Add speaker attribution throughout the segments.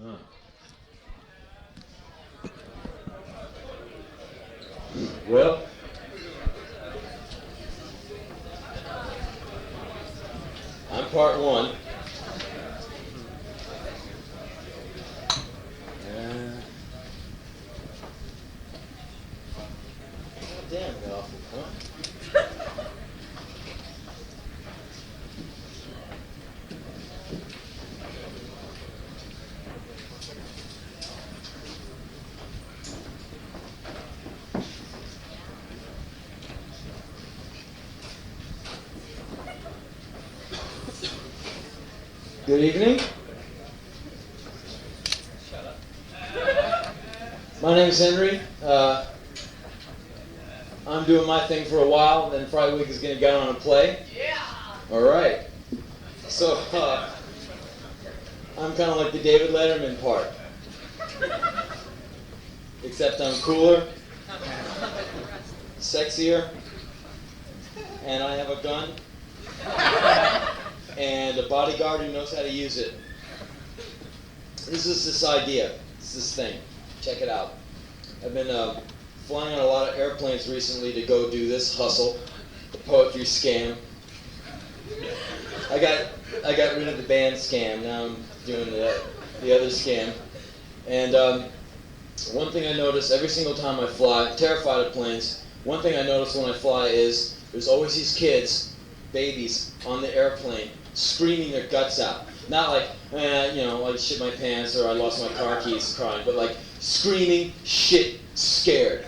Speaker 1: Huh. Well, I'm part one. Damn, got off the point. Good evening.
Speaker 2: Shut up.
Speaker 1: My name's Henry. I'm doing my thing for a while, then Friday week is going to get on a play.
Speaker 2: Yeah!
Speaker 1: Alright. So, I'm kind of like the David Letterman part. Except I'm cooler, sexier, and I have a gun, and a bodyguard who knows how to use it. This is this idea. It's this thing. Check it out. I've been flying on a lot of airplanes recently to go do this hustle, the poetry scam. I got rid of the band scam. Now I'm doing the other scam. And one thing I notice every single time I fly, terrified of planes, one thing I notice when I fly is there's always these kids, babies, on the airplane screaming their guts out. Not like, like shit my pants or I lost my car keys crying, but like screaming shit scared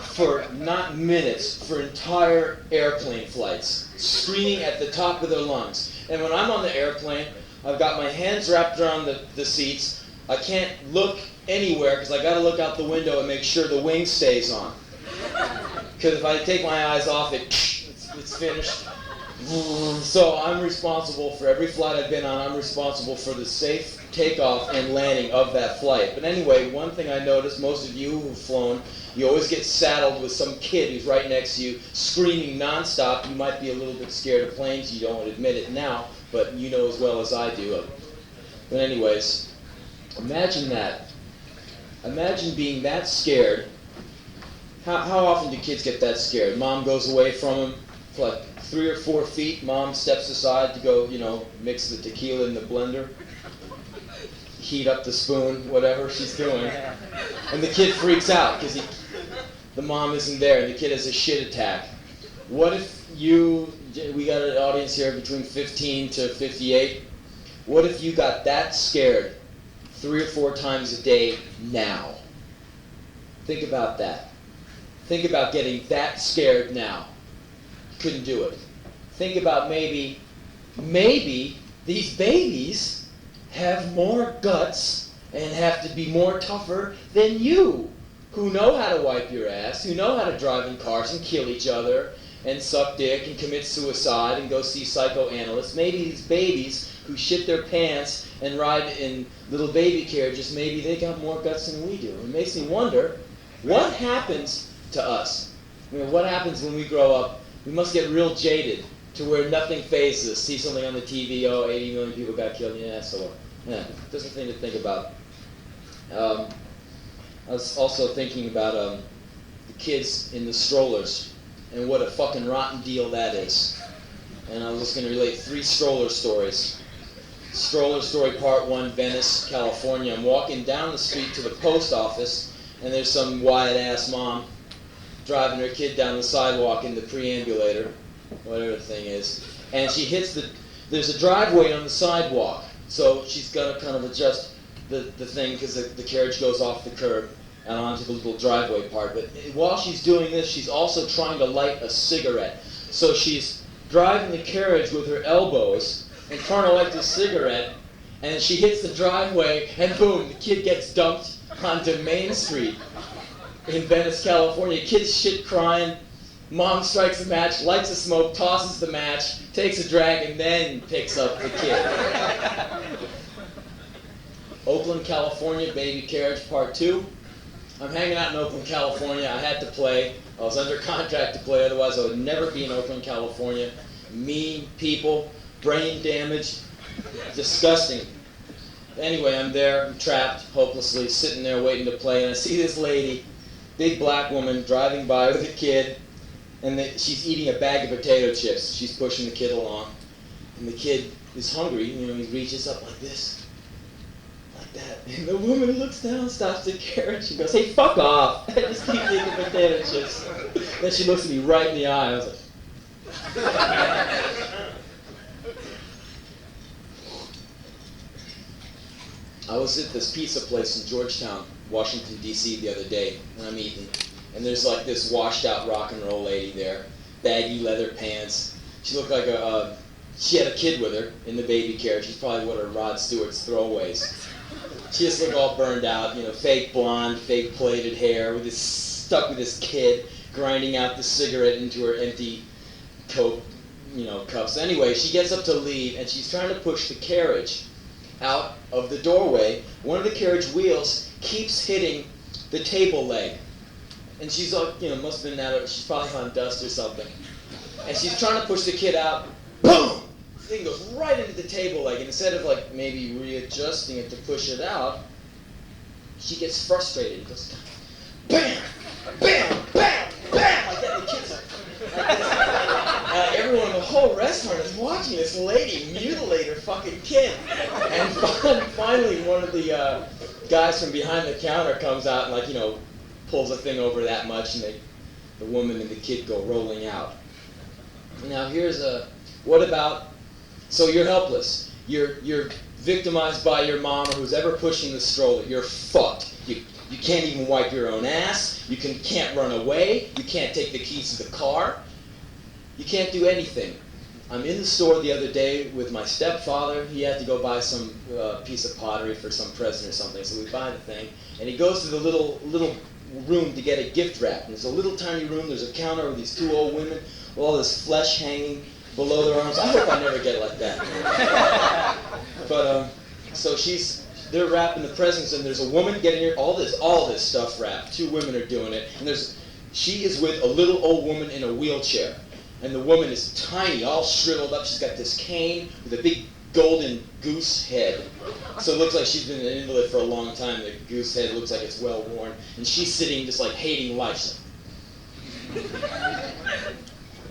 Speaker 1: for not minutes, for entire airplane flights, screaming at the top of their lungs. And when I'm on the airplane, I've got my hands wrapped around the seats. I can't look anywhere because I got to look out the window and make sure the wing stays on. Because if I take my eyes off it, it's finished. So I'm responsible for every flight I've been on. I'm responsible for the safe takeoff and landing of that flight. But anyway, one thing I noticed, most of you who've flown, you always get saddled with some kid who's right next to you, screaming nonstop. You might be a little bit scared of planes. You don't admit it now, but you know as well as I do. But anyways, imagine that. Imagine being that scared. How often do kids get that scared? Mom goes away from them for like 3 or 4 feet. Mom steps aside to go, mix the tequila in the blender, heat up the spoon, whatever she's doing. And the kid freaks out because the mom isn't there and the kid has a shit attack. What if we got an audience here between 15 to 58. What if you got that scared 3 or 4 times a day now? Think about that. Think about getting that scared now. Couldn't do it. Think about maybe these babies have more guts and have to be more tougher than you, who know how to wipe your ass, who know how to drive in cars and kill each other and suck dick and commit suicide and go see psychoanalysts. Maybe these babies who shit their pants and ride in little baby carriages, maybe they got more guts than we do. It makes me wonder, what happens to us? What happens when we grow up? We must get real jaded to where nothing phases us. See something on the TV, 80 million people got killed. So just a thing to think about. I was also thinking about the kids in the strollers and what a fucking rotten deal that is. And I was just going to relate 3 stroller stories. Stroller story part 1, Venice, California. I'm walking down the street to the post office, and there's some wide-ass mom driving her kid down the sidewalk in the preambulator, whatever the thing is, and she hits there's a driveway on the sidewalk, so she's got to kind of adjust the thing because the carriage goes off the curb and onto the little driveway part. But while she's doing this, she's also trying to light a cigarette. So she's driving the carriage with her elbows and trying to light the cigarette, and she hits the driveway, and boom, the kid gets dumped onto Main Street in Venice, California. Kid's shit crying. Mom strikes a match, lights a smoke, tosses the match, takes a drag, and then picks up the kid. Oakland, California, baby carriage part 2. I'm hanging out in Oakland, California. I had to play. I was under contract to play, otherwise I would never be in Oakland, California. Mean people, brain damage, disgusting. Anyway, I'm there, I'm trapped, hopelessly, sitting there waiting to play, and I see this lady, big black woman, driving by with a kid, and she's eating a bag of potato chips. She's pushing the kid along, and the kid is hungry. He reaches up like this, like that, and the woman looks down, stops the carriage, she goes, "Hey, fuck off! I just keep eating potato chips." Then she looks at me right in the eye. I was like, I was at this pizza place in Georgetown, Washington, D.C. the other day, and I'm eating. And there's like this washed out rock and roll lady there, baggy leather pants. She looked like she had a kid with her in the baby carriage. She's probably one of Rod Stewart's throwaways. She just looked all burned out, fake blonde, fake plaited hair, stuck with this kid, grinding out the cigarette into her empty Coke, cups. Anyway, she gets up to leave, and she's trying to push the carriage out of the doorway. One of the carriage wheels keeps hitting the table leg. And she's like, must have been she's probably on dust or something. And she's trying to push the kid out. Boom! The thing goes right into the table leg. And instead of maybe readjusting it to push it out, she gets frustrated. It goes, bam! Bam! Bam! Bam! Like that. The kid's like this. Everyone in the whole restaurant is watching this lady mutilate her fucking kid. And finally, one of the guys from behind the counter comes out and pulls a thing over that much, and the woman and the kid go rolling out. Now here's so you're helpless. You're victimized by your mom or who's ever pushing the stroller. You're fucked. You can't even wipe your own ass. You can't run away. You can't take the keys to the car. You can't do anything. I'm in the store the other day with my stepfather. He had to go buy some piece of pottery for some present or something, so we buy the thing. And he goes to the little room to get a gift wrap. And there's a little tiny room. There's a counter with these two old women with all this flesh hanging below their arms. I hope I never get like that. But so they're wrapping the presents, and there's a woman getting all this stuff wrapped. Two women are doing it, and she is with a little old woman in a wheelchair. And the woman is tiny, all shriveled up. She's got this cane with a big golden goose head. So it looks like she's been an invalid for a long time. The goose head looks like it's well worn. And she's sitting just hating life.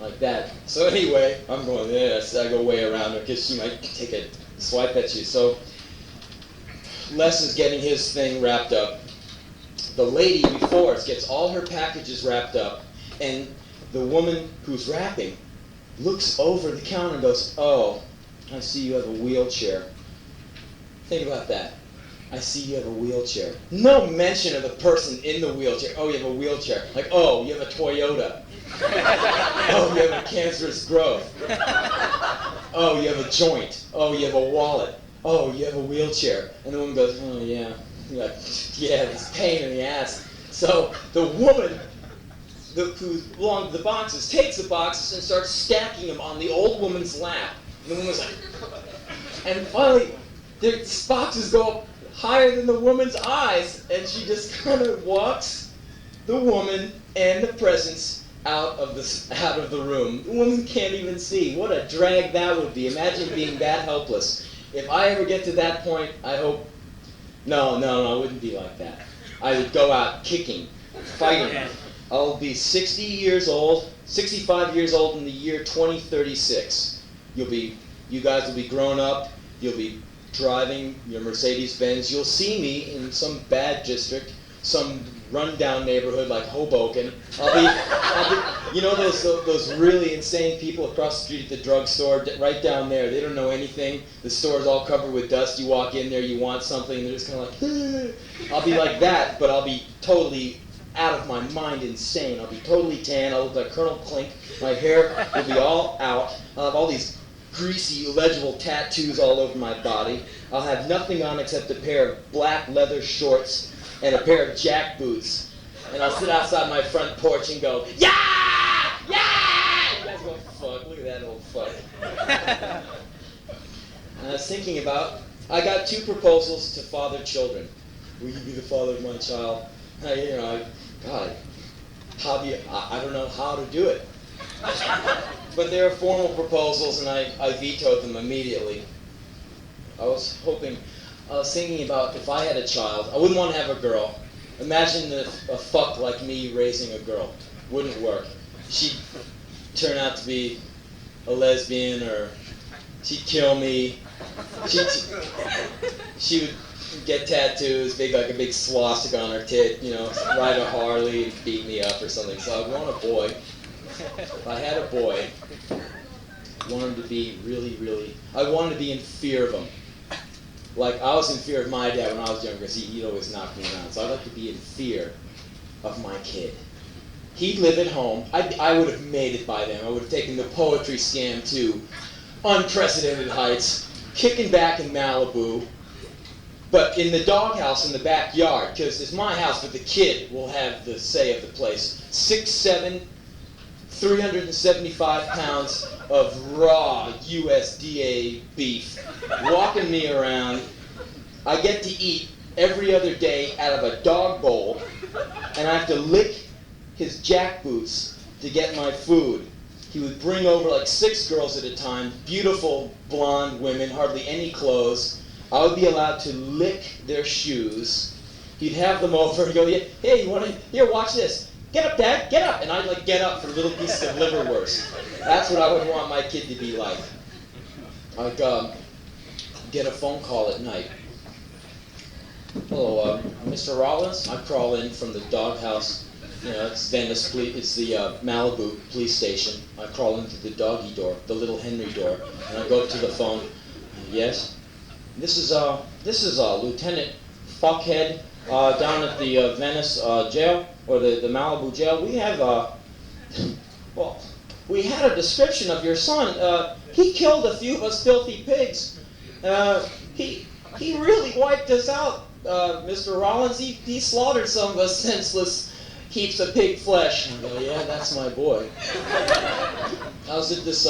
Speaker 1: Like that. So anyway, I'm going, yes, I go way around her because she might take a swipe at you. So Les is getting his thing wrapped up. The lady before us gets all her packages wrapped up, and the woman who's wrapping looks over the counter and goes, "Oh, I see you have a wheelchair." Think about that. I see you have a wheelchair. No mention of the person in the wheelchair. Oh, you have a wheelchair. Like, oh, you have a Toyota. Oh, you have a cancerous growth. Oh, you have a joint. Oh, you have a wallet. Oh, you have a wheelchair. And the woman goes, "Oh, yeah." You're like, yeah, it's a pain in the ass. So the woman who belonged to the boxes takes the boxes and starts stacking them on the old woman's lap. And the woman's like, and finally, the boxes go up higher than the woman's eyes, and she just kind of walks the woman and the presents out of the room. The woman can't even see. What a drag that would be. Imagine being that helpless. If I ever get to that point, I hope, no, I wouldn't be like that. I would go out kicking, fighting. I'll be 65 years old in the year 2036. You guys will be grown up. You'll be driving your Mercedes-Benz. You'll see me in some bad district, some rundown neighborhood like Hoboken. I'll be those really insane people across the street at the drugstore, right down there. They don't know anything. The store's all covered with dust. You walk in there, you want something, and they're just kind of like, I'll be like that, but I'll be totally out of my mind insane. I'll be totally tan. I'll look like Colonel Klink. My hair will be all out. I'll have all these greasy, illegible tattoos all over my body. I'll have nothing on except a pair of black leather shorts and a pair of jack boots. And I'll sit outside my front porch and go, "Yeah! Yeah!" You guys go, fuck, look at that old fuck. And I was thinking I got 2 proposals to father children. Will you be the father of my child? God, I don't know how to do it. But they were formal proposals, and I vetoed them immediately. I was hoping, I was thinking about if I had a child, I wouldn't want to have a girl. Imagine a fuck like me raising a girl. Wouldn't work. She'd turn out to be a lesbian, or she'd kill me. She would get tattoos, like a big swastika on her tit, you know, ride a Harley and beat me up or something. So I'd want a boy. If I had a boy, I want him to be I wanted to be in fear of him. Like, I was in fear of my dad when I was younger, because he'd always knock me around. So I'd like to be in fear of my kid. He'd live at home. I would have made it by then. I would have taken the poetry scam to unprecedented heights, kicking back in Malibu, but in the doghouse in the backyard, because it's my house, but the kid will have the say of the place. 6'7", 375 pounds of raw USDA beef, walking me around. I get to eat every other day out of a dog bowl, and I have to lick his jackboots to get my food. He would bring over like 6 girls at a time, beautiful blonde women, hardly any clothes. I would be allowed to lick their shoes. He'd have them over and go, hey, you want to, here, watch this. Get up, Dad, get up. And I'd like get up for little pieces of liverwurst. That's what I would want my kid to be like. I'd get a phone call at night. Hello, Mr. Rollins. I crawl in from the doghouse. You know, it's Venice, it's the Malibu police station. I crawl into the doggy door, the little Henry door, and I go up to the phone. Yes? This is Lieutenant Fuckhead down at the Venice jail, or the Malibu jail. We have, well, we had a description of your son. He killed a few of us filthy pigs. He really wiped us out, Mr. Rollins. He slaughtered some of us senseless heaps of pig flesh. And I go, yeah, that's my boy. I was at this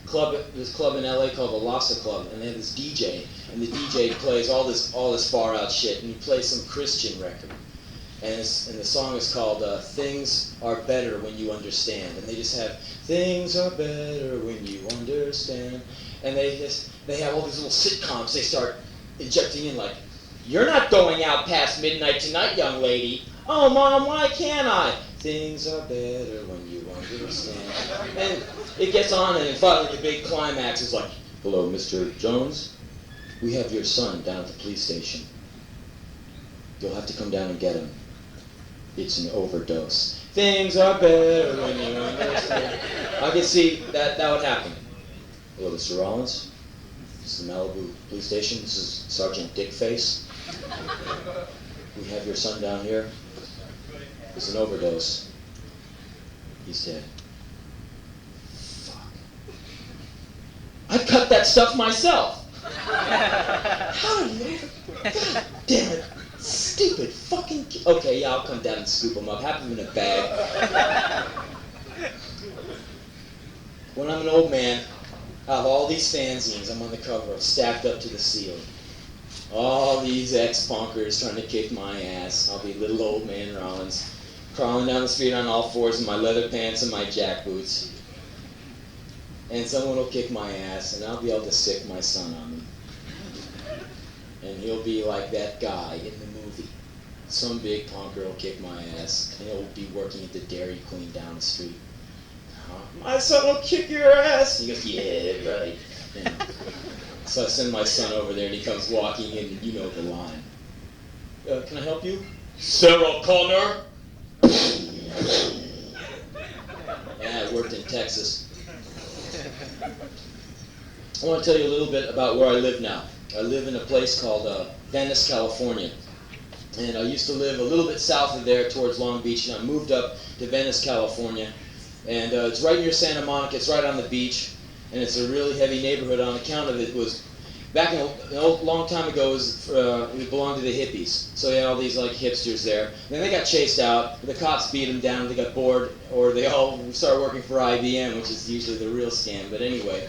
Speaker 1: club in LA called the Lhasa Club, and they had this DJ, and the DJ plays all this far out shit, and he plays some Christian record, and the song is called "Things Are Better When You Understand," and they just have "Things Are Better When You Understand," and they have all these little sitcoms they start injecting in, like, "You're not going out past midnight tonight, young lady." "Oh, Mom, why can't I?" "Things are better when you understand." And it gets on, and finally the big climax is like, "Hello, Mr. Jones. We have your son down at the police station. You'll have to come down and get him. It's an overdose." "Things are better when you understand." I could see that would happen. "Hello, Mr. Rollins. This is the Malibu police station. This is Sergeant Dickface. We have your son down here. It's an overdose. He's dead." Fuck. I cut that stuff myself. How do you? God damn it. Stupid fucking kid. Okay, yeah, I'll come down and scoop him up. Have him in a bag. When I'm an old man, I have all these fanzines I'm on the cover of, stacked up to the ceiling. All these ex-punkers trying to kick my ass. I'll be little old man Rollins, crawling down the street on all fours in my leather pants and my jackboots. And someone will kick my ass, and I'll be able to sick my son on me. And he'll be like that guy in the movie. Some big punker will kick my ass, and he'll be working at the Dairy Queen down the street. "My son will kick your ass." He goes, "Yeah, right." And so I send my son over there, and he comes walking in, and you know the line. "Can I help you?" "Sarah Connor." Yeah, I worked in Texas. I want to tell you a little bit about where I live now. I live in a place called Venice, California. And I used to live a little bit south of there towards Long Beach, and I moved up to Venice, California. And it's right near Santa Monica. It's right on the beach, and it's a really heavy neighborhood on account of it was, back in a long time ago, it belonged to the hippies. So they had all these like hipsters there. And then they got chased out. The cops beat them down. They got bored, or they all started working for IBM, which is usually the real scam. But anyway,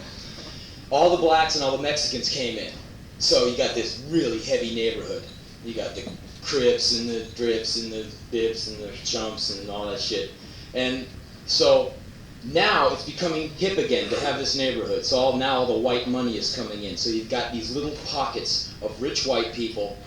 Speaker 1: all the blacks and all the Mexicans came in. So you got this really heavy neighborhood. You got the Crips and the Drips and the Bips and the Chumps and all that shit. And so Now it's becoming hip again to have this neighborhood. So now all the white money is coming in. So you've got these little pockets of rich white people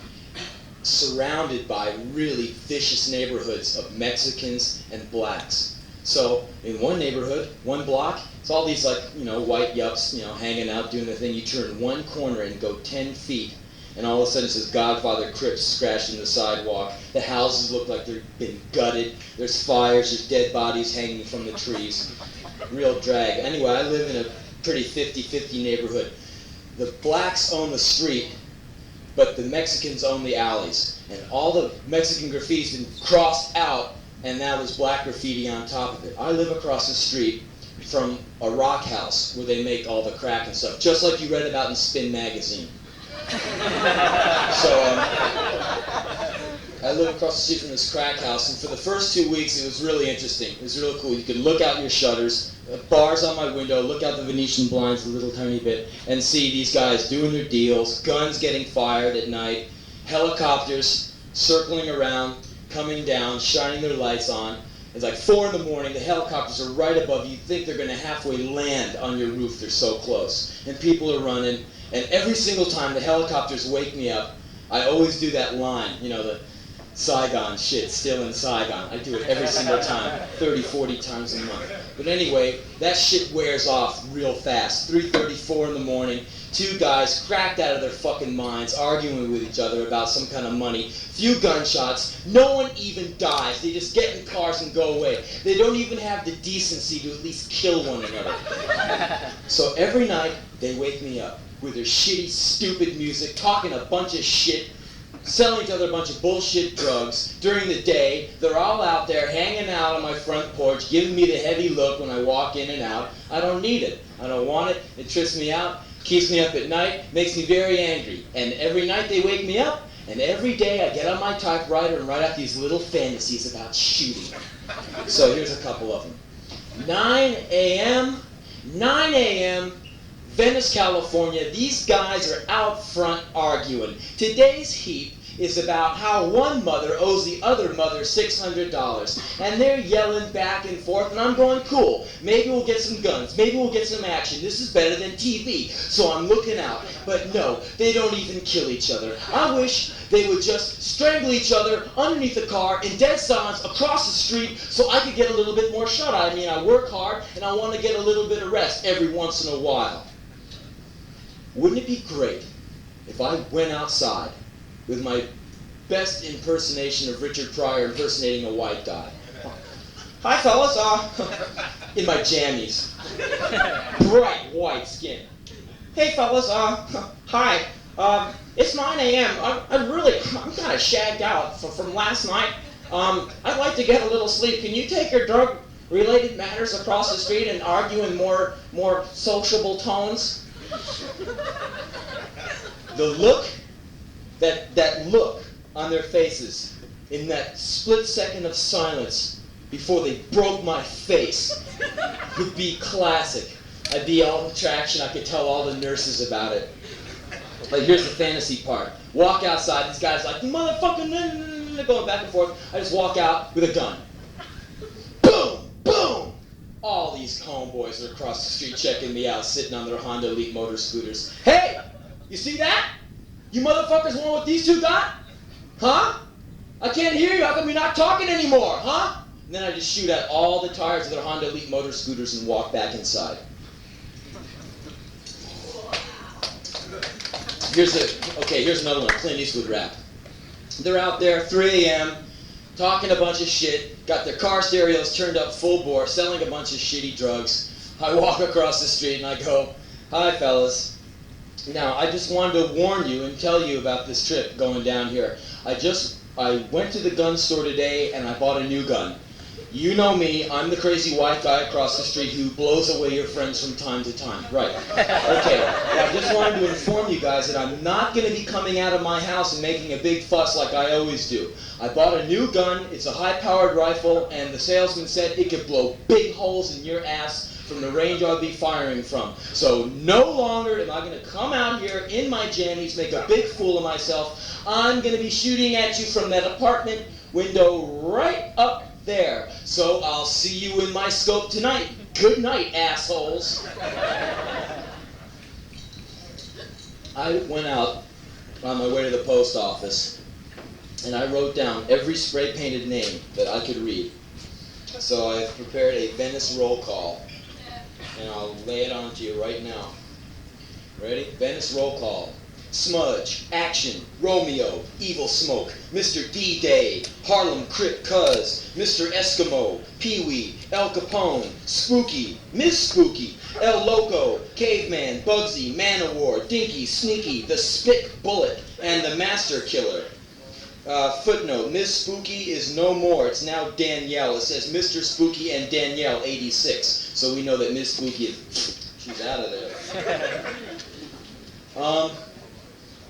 Speaker 1: surrounded by really vicious neighborhoods of Mexicans and blacks. So in one neighborhood, one block, it's all these white yups, hanging out, doing their thing. You turn one corner and go 10 feet, and all of a sudden it says Godfather Crips scratched in the sidewalk. The houses look like they've been gutted. There's fires, there's dead bodies hanging from the trees. Real drag. Anyway, I live in a pretty 50-50 neighborhood. The blacks own the street, but the Mexicans own the alleys. And all the Mexican graffiti's been crossed out, and now there's black graffiti on top of it. I live across the street from a rock house where they make all the crack and stuff, just like you read about in Spin magazine. So I live across the street from this crack house, and for the first 2 weeks it was really interesting. It was really cool. You could look out your shutters, bars on my window, look out the Venetian blinds a little tiny bit, and see these guys doing their deals, guns getting fired at night, helicopters circling around, coming down, shining their lights on. It's like 4 in the morning, the helicopters are right above you. You think they're going to halfway land on your roof, they're so close. And people are running, and every single time the helicopters wake me up, I always do that line, the Saigon shit, still in Saigon. I do it every single time, 30, 40 times a month. But anyway, that shit wears off real fast. 3:30, 4 in the morning, 2 guys cracked out of their fucking minds, arguing with each other about some kind of money. Few gunshots. No one even dies. They just get in cars and go away. They don't even have the decency to at least kill one another. So every night, they wake me up with their shitty, stupid music, talking a bunch of shit, selling each other a bunch of bullshit drugs. During the day, they're all out there hanging out on my front porch, giving me the heavy look when I walk in and out. I don't need it. I don't want it. It trips me out, keeps me up at night, makes me very angry. And every night they wake me up, and every day I get on my typewriter and write out these little fantasies about shooting. So here's a couple of them. 9 a.m., Venice, California, these guys are out front arguing. Today's heap is about how one mother owes the other mother $600. And they're yelling back and forth, and I'm going, cool. Maybe we'll get some guns. Maybe we'll get some action. This is better than TV. So I'm looking out. But no, they don't even kill each other. I wish they would just strangle each other underneath the car in dead silence across the street so I could get a little bit more shut-eye. I mean, I work hard, and I want to get a little bit of rest every once in a while. Wouldn't it be great if I went outside with my best impersonation of Richard Pryor impersonating a white guy? Hi, fellas. In my jammies. Bright white skin. Hey, fellas. Hi. It's 9 a.m. I'm kind of shagged out from last night. I'd like to get a little sleep. Can you take your drug-related matters across the street and argue in more sociable tones? The look, that look on their faces in that split second of silence before they broke my face would be classic. I'd be all attraction. I could tell all the nurses about it. Like, here's the fantasy part. Walk outside. These guys like, motherfucking, going back and forth. I just walk out with a gun. Boom! Boom! All these homeboys are across the street checking me out, sitting on their Honda Elite motor scooters. Hey! You see that? You motherfuckers want what these two got? Huh? I can't hear you. How come you're not talking anymore? Huh? And then I just shoot at all the tires of their Honda Elite motor scooters and walk back inside. Here's another one. Clint Eastwood rap. They're out there, 3 a.m., talking a bunch of shit, got their car stereos turned up full bore, selling a bunch of shitty drugs. I walk across the street and I go, hi, fellas. Now, I just wanted to warn you and tell you about this trip going down here. I went to the gun store today and I bought a new gun. You know me, I'm the crazy white guy across the street who blows away your friends from time to time. Right. Okay, well, I just wanted to inform you guys that I'm not going to be coming out of my house and making a big fuss like I always do. I bought a new gun, it's a high-powered rifle, and the salesman said it could blow big holes in your ass from the range I'll be firing from. So no longer am I going to come out here in my jammies, make a big fool of myself. I'm going to be shooting at you from that apartment window right up there. So I'll see you in my scope tonight. Good night, assholes. I went out on my way to the post office, and I wrote down every spray-painted name that I could read. So I've prepared a Venice roll call, and I'll lay it on to you right now. Ready? Venice roll call. Smudge, Action, Romeo, Evil Smoke, Mr. D-Day, Harlem Crip Cuz, Mr. Eskimo, Pee-wee, El Capone, Spooky, Miss Spooky, El Loco, Caveman, Bugsy, Manowar, Dinky, Sneaky, The Spit Bullet, and the Master Killer. Footnote, Miss Spooky is no more. It's now Danielle. It says Mr. Spooky and Danielle, 86. So we know that Miss Spooky is... she's out of there.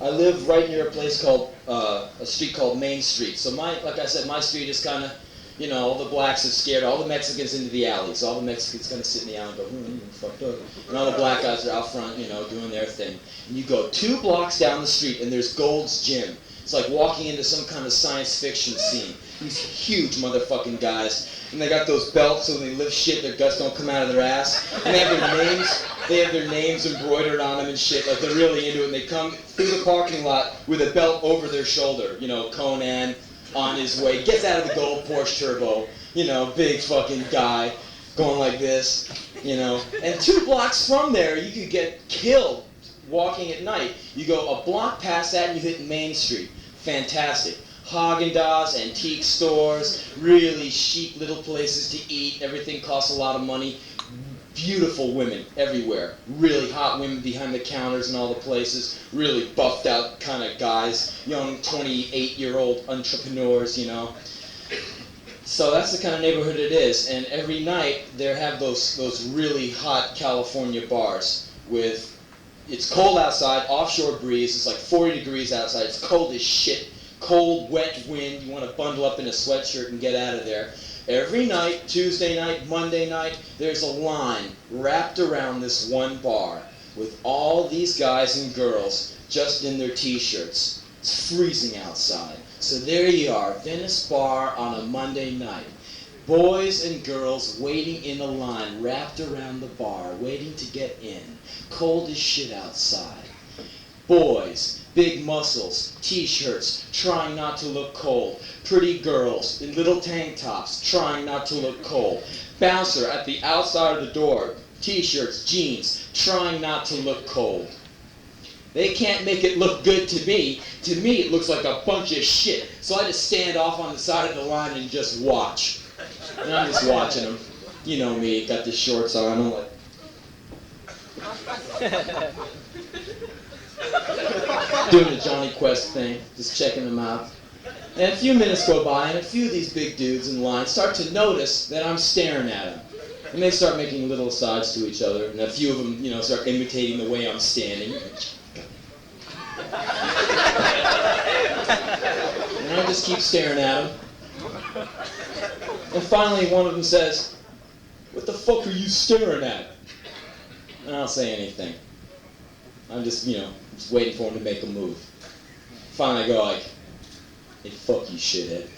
Speaker 1: I live right near a place called, a street called Main Street. So like I said, my street is kind of, you know, all the blacks have scared all the Mexicans into the alleys. All the Mexicans kind of sit in the alley and go, fucked up. And all the black guys are out front, you know, doing their thing. And you go 2 blocks down the street and there's Gold's Gym. It's like walking into some kind of science fiction scene. These huge motherfucking guys. And they got those belts so when they lift shit, their guts don't come out of their ass. And they have their names embroidered on them and shit, like they're really into it. And they come through the parking lot with a belt over their shoulder. You know, Conan on his way, gets out of the gold Porsche Turbo, you know, big fucking guy, going like this, you know. And 2 blocks from there, you could get killed walking at night. You go a block past that and you hit Main Street. Fantastic. Haagen-Dazs, antique stores, really chic little places to eat. Everything costs a lot of money. Beautiful women everywhere. Really hot women behind the counters and all the places. Really buffed out kind of guys. Young 28-year-old entrepreneurs, you know. So that's the kind of neighborhood it is. And every night they have those really hot California bars with, it's cold outside, offshore breeze. It's like 40 degrees outside. It's cold as shit. Cold, wet wind. You want to bundle up in a sweatshirt and get out of there. Every night, Tuesday night, Monday night, there's a line wrapped around this one bar with all these guys and girls just in their t-shirts. It's freezing outside. So there you are, Venice Bar on a Monday night. Boys and girls waiting in a line wrapped around the bar, waiting to get in. Cold as shit outside. Boys, big muscles, t-shirts, trying not to look cold. Pretty girls in little tank tops, trying not to look cold. Bouncer at the outside of the door, t-shirts, jeans, trying not to look cold. They can't make it look good to me. To me, it looks like a bunch of shit. So I just stand off on the side of the line and just watch. And I'm just watching them. You know me, got the shorts on. I'm like... doing the Johnny Quest thing, just checking them out. And a few minutes go by, and a few of these big dudes in line start to notice that I'm staring at them. And they start making little asides to each other, and a few of them, you know, start imitating the way I'm standing. And I just keep staring at them. And finally, one of them says, "What the fuck are you staring at?" And I don't say anything. I'm just, you know, just waiting for him to make a move. Finally I go like, "Hey, fuck you, shithead."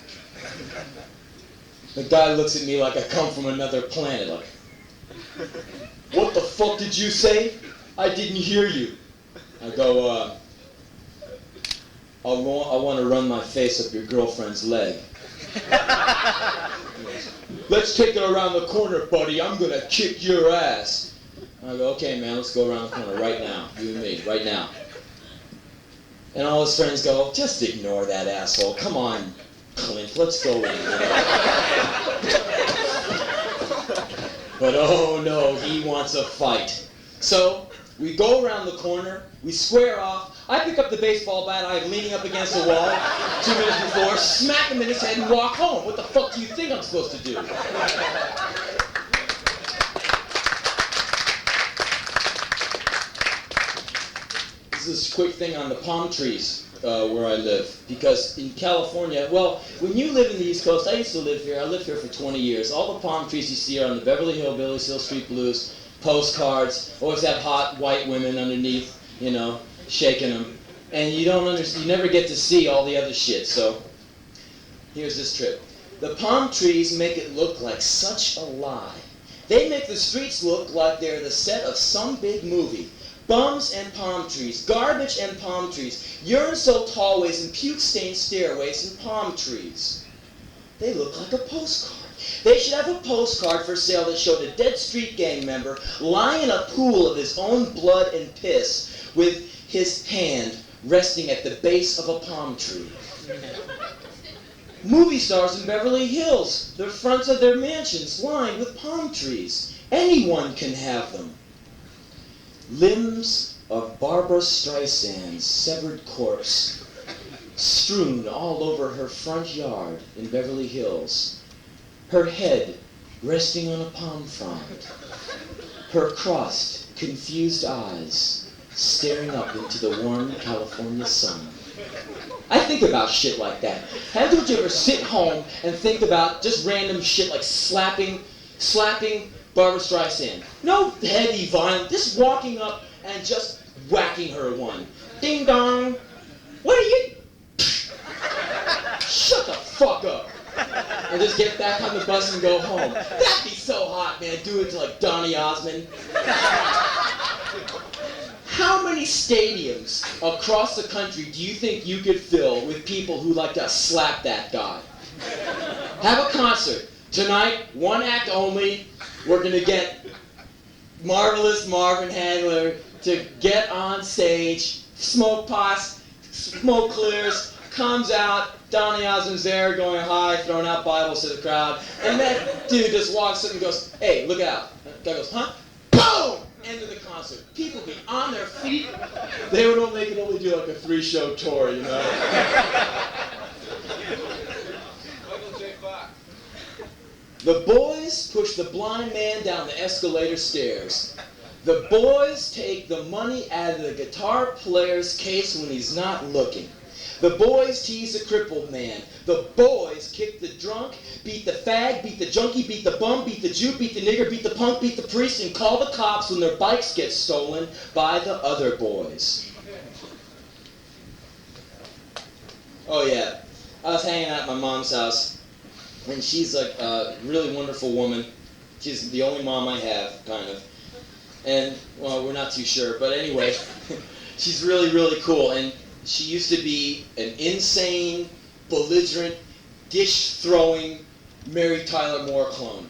Speaker 1: The guy looks at me like I come from another planet, like, "What the fuck did you say? I didn't hear you." I go, I want to run my face up your girlfriend's leg." "Let's take it around the corner, buddy. I'm going to kick your ass." I go, "Okay, man, let's go around the corner right now. You and me, right now." And all his friends go, "Just ignore that asshole. Come on, Clint, let's go in." But oh no, he wants a fight. So we go around the corner, we square off. I pick up the baseball bat I have leaning up against the wall 2 minutes before, smack him in his head and walk home. What the fuck do you think I'm supposed to do? This is a quick thing on the palm trees where I live. Because in California, well, when you live in the East Coast, I used to live here. I lived here for 20 years. All the palm trees you see are on the Beverly Hillbillies, Hill Street Blues, postcards, always have hot white women underneath, you know, shaking them. And you never get to see all the other shit. So here's this trip. The palm trees make it look like such a lie. They make the streets look like they're the set of some big movie. Bums and palm trees, garbage and palm trees, urine-soaked hallways and puke-stained stairways and palm trees. They look like a postcard. They should have a postcard for sale that showed a dead street gang member lying in a pool of his own blood and piss with his hand resting at the base of a palm tree. Movie stars in Beverly Hills, the fronts of their mansions lined with palm trees. Anyone can have them. Limbs of Barbara Streisand's severed corpse strewn all over her front yard in Beverly Hills. Her head resting on a palm frond. Her crossed, confused eyes staring up into the warm California sun. I think about shit like that. Haven't you ever sit home and think about just random shit like slapping Barbara Streisand? No heavy violence, just walking up and just whacking her one. Ding dong. What are you? Shut the fuck up. And just get back on the bus and go home. That'd be so hot, man. Do it to like Donny Osmond. How many stadiums across the country do you think you could fill with people who like to slap that guy? Have a concert. Tonight, one act only. We're going to get Marvelous Marvin Hagler to get on stage. Smoke pots, smoke clears, comes out. Donny Osmond's there going hi, throwing out Bibles to the crowd. And that dude just walks up and goes, hey, look out. The guy goes, huh? Boom! End of the concert. People be on their feet. They could only do like a 3-show tour, you know. The boys push the blind man down the escalator stairs. The boys take the money out of the guitar player's case when he's not looking. The boys tease the crippled man. The boys kick the drunk, beat the fag, beat the junkie, beat the bum, beat the Jew, beat the nigger, beat the punk, beat the priest, and call the cops when their bikes get stolen by the other boys. Oh yeah, I was hanging out at my mom's house, and she's like a really wonderful woman. She's the only mom I have, kind of. And, well, we're not too sure, but anyway, she's really, really cool. And she used to be an insane, belligerent, dish-throwing Mary Tyler Moore clone.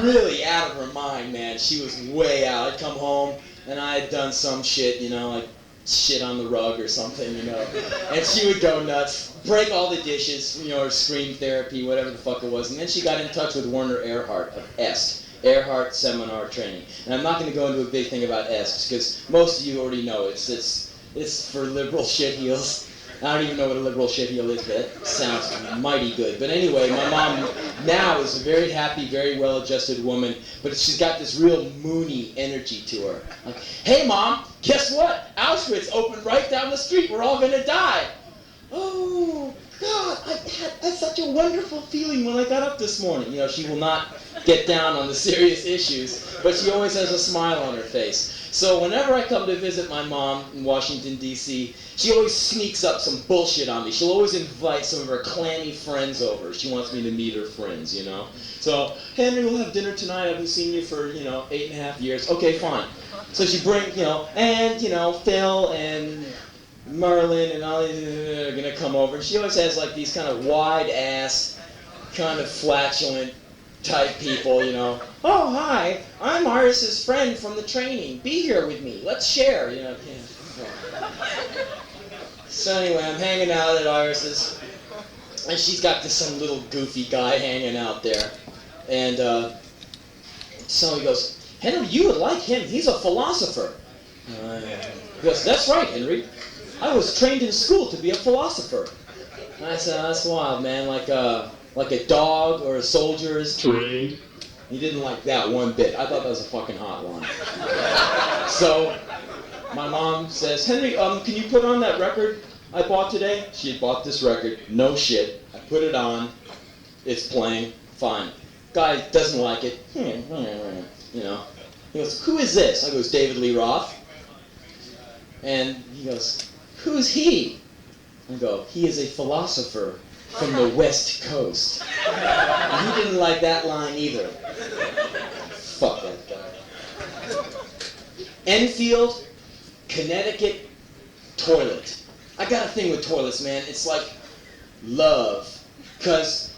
Speaker 1: Really out of her mind, man. She was way out. I'd come home, and I had done some shit, you know, like shit on the rug or something, you know. And she would go nuts, break all the dishes, you know, or scream therapy, whatever the fuck it was. And then she got in touch with Werner Erhard of EST. Earhart Seminar Training. And I'm not going to go into a big thing about EST, because most of you already know it's for liberal shitheels. I don't even know what a liberal shitheel is, but it sounds mighty good. But anyway, my mom now is a very happy, very well-adjusted woman, but she's got this real moony energy to her. Like, hey Mom, guess what? Auschwitz opened right down the street. We're all going to die. Oh, God, I had such a wonderful feeling when I got up this morning. You know, she will not get down on the serious issues, but she always has a smile on her face. So whenever I come to visit my mom in Washington, D.C., she always sneaks up some bullshit on me. She'll always invite some of her clanny friends over. She wants me to meet her friends, you know. So, Henry, we'll have dinner tonight. I haven't seen you for, 8.5 years. Okay, fine. So she brings, and, Phil and Merlin and all these are going to come over. And she always has, like, these kind of wide-ass, kind of flatulent type people, Oh, hi, I'm Iris's friend from the training. Be here with me. Let's share, So anyway, I'm hanging out at Iris's, and she's got some little goofy guy hanging out there. And so he goes, Henry, you would like him. He's a philosopher. He goes, that's right, Henry. I was trained in school to be a philosopher. And I said, that's wild, man, like a dog or a soldier is trained. He didn't like that one bit. I thought that was a fucking hot line. So my mom says, Henry, can you put on that record I bought today? She had bought this record. No shit. I put it on. It's playing. Fine. Guy doesn't like it. He goes, who is this? I goes, David Lee Roth. And he goes, who's he? I go, he is a philosopher from the West Coast. And he didn't like that line either. Enfield, Connecticut toilet. I got a thing with toilets, man. It's like love. Because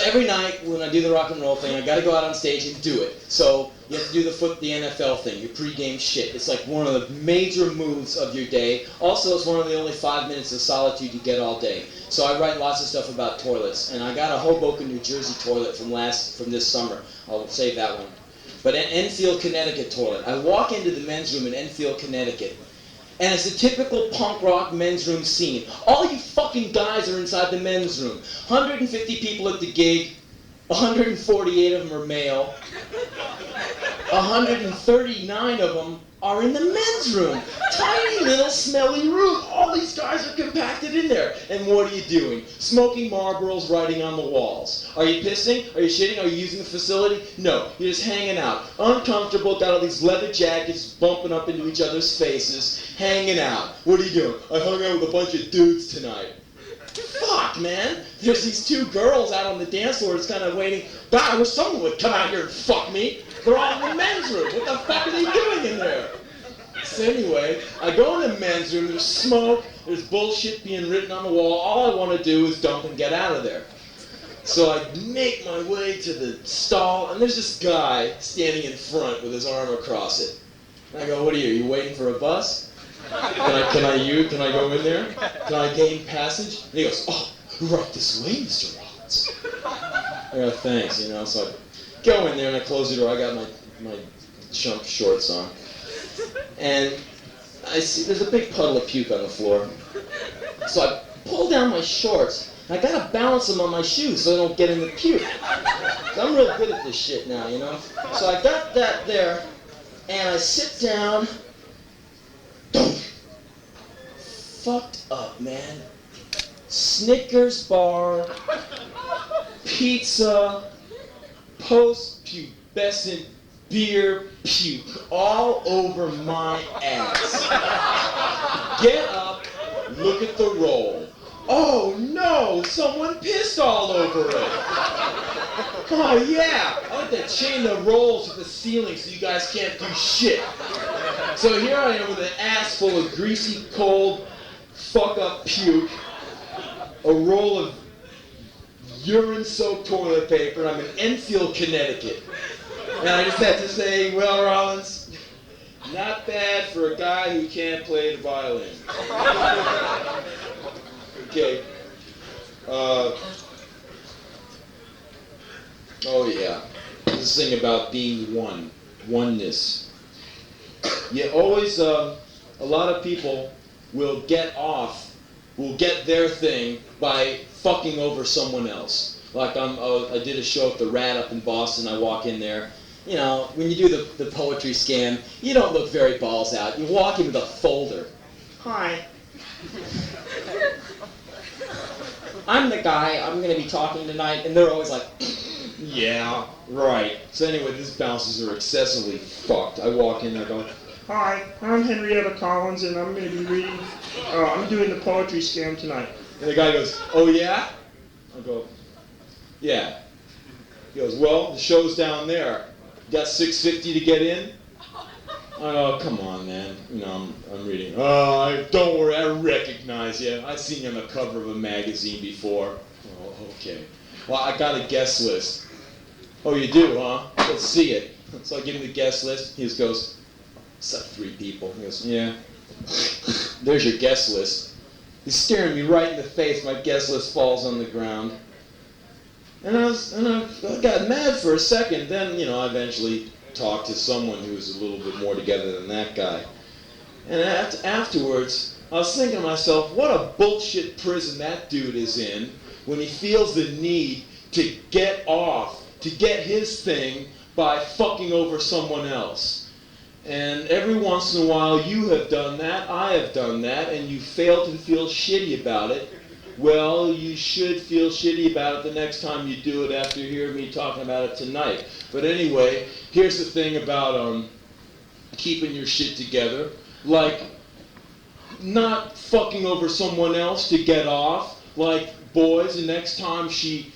Speaker 1: every night when I do the rock and roll thing, I got to go out on stage and do it. So you have to do the NFL thing, your pregame shit. It's like one of the major moves of your day. Also, it's one of the only 5 minutes of solitude you get all day. So I write lots of stuff about toilets. And I got a Hoboken, New Jersey toilet from this summer. I'll save that one. But an Enfield, Connecticut toilet. I walk into the men's room in Enfield, Connecticut. And it's a typical punk rock men's room scene. All you fucking guys are inside the men's room. 150 people at the gig. 148 of them are male. 139 of them are in the men's room. Tiny little smelly room. All these guys are compacted in there. And what are you doing? Smoking Marlboros, writing on the walls. Are you pissing? Are you shitting? Are you using the facility? No. You're just hanging out. Uncomfortable, got all these leather jackets bumping up into each other's faces. Hanging out. What are you doing? I hung out with a bunch of dudes tonight. Fuck, man. There's these two girls out on the dance floor just kind of waiting. God, I wish someone would come out here and fuck me. They're all in the men's room. What the fuck are they doing in there? So anyway, I go in the men's room. There's smoke. There's bullshit being written on the wall. All I want to do is dump and get out of there. So I make my way to the stall, and there's this guy standing in front with his arm across it. And I go, what are you waiting for a bus? Can I go in there? Can I gain passage? And he goes, oh, right this way, Mr. Rollins. I go, thanks, so I go in there and I close the door. I got my chump shorts on. And I see there's a big puddle of puke on the floor. So I pull down my shorts. And I gotta balance them on my shoes so they don't get in the puke. So I'm real good at this shit now, So I got that there, and I sit down. Fucked up, man. Snickers bar, pizza, post-pubescent beer puke all over my ass. Get up, look at the roll. Oh no, someone pissed all over it. Oh yeah, I like to chain the rolls to the ceiling so you guys can't do shit. So here I am with an ass full of greasy, cold, fuck-up puke, a roll of urine-soaked toilet paper, and I'm in Enfield, Connecticut. And I just have to say, well, Rollins, not bad for a guy who can't play the violin. Okay. Oh yeah, this thing about being oneness. You always, a lot of people will get their thing by fucking over someone else. Like I did a show at the Rat up in Boston. I walk in there. When you do the poetry scam, you don't look very balls out. You walk in with a folder. Hi. I'm the guy I'm going to be talking tonight, and they're always like, yeah, right. So anyway, these bouncers are excessively fucked. I walk in there going, hi, I'm Henrietta Collins, and I'm going to be reading, I'm doing the poetry scam tonight. And the guy goes, oh yeah? I go, yeah. He goes, well, the show's down there. You got $6.50 to get in? I go, come on, man. I'm reading. Oh, don't worry, I recognize you. I've seen you on the cover of a magazine before. Oh, okay. Well, I got a guest list. Oh, you do, huh? Let's see it. So I give him the guest list. He just goes, it's like 3 people. He goes, yeah. There's your guest list. He's staring me right in the face. My guest list falls on the ground. And I got mad for a second. Then, I eventually talked to someone who was a little bit more together than that guy. And afterwards, I was thinking to myself, what a bullshit prison that dude is in when he feels the need to get off, to get his thing by fucking over someone else. And every once in a while you have done that, I have done that, and you fail to feel shitty about it. Well, you should feel shitty about it the next time you do it after you hear me talking about it tonight. But anyway, here's the thing about keeping your shit together. Like, not fucking over someone else to get off. Like, boys, the next time she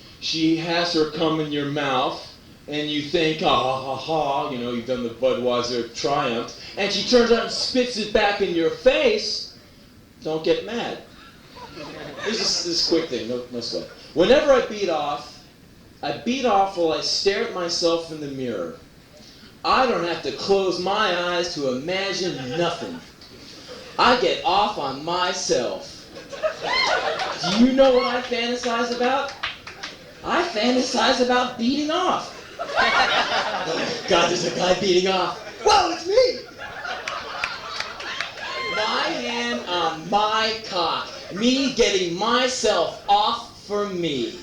Speaker 1: has her cum in your mouth, and you think, ha ha ha, you know, you've done the Budweiser triumph, and she turns out and spits it back in your face, don't get mad. This quick thing, no sweat. Whenever I beat off while I stare at myself in the mirror. I don't have to close my eyes to imagine nothing. I get off on myself. Do you know what I fantasize about? I fantasize about beating off. Oh God, there's a guy beating off. Whoa, it's me! My hand on my cock. Me getting myself off for me.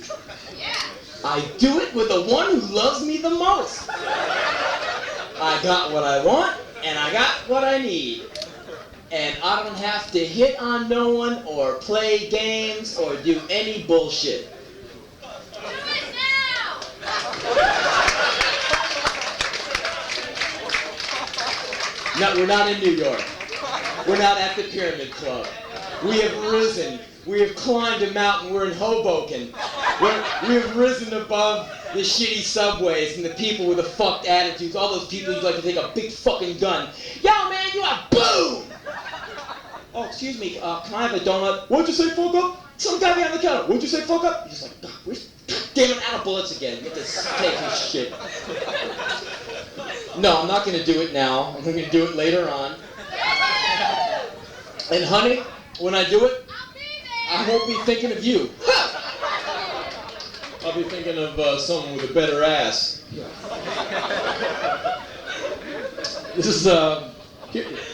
Speaker 1: I do it with the one who loves me the most. I got what I want, and I got what I need. And I don't have to hit on no one, or play games, or do any bullshit.
Speaker 2: Do it now!
Speaker 1: No, we're not in New York. We're not at the Pyramid Club. We have risen. We have climbed a mountain. We're in Hoboken. We have risen above the shitty subways and the people with the fucked attitudes. All those people who'd like to take a big fucking gun. Yo, man, you are boom! Oh, excuse me, can I have a donut? What'd you say, fuck up? Some guy behind the counter. What'd you say, fuck up? He's just like, God, where's... Damn it, out of bullets again. Get this taking shit. No, I'm not going to do it now. I'm going to do it later on. And honey, when I do it, I won't be thinking of you. I'll be thinking of someone with a better ass. This is,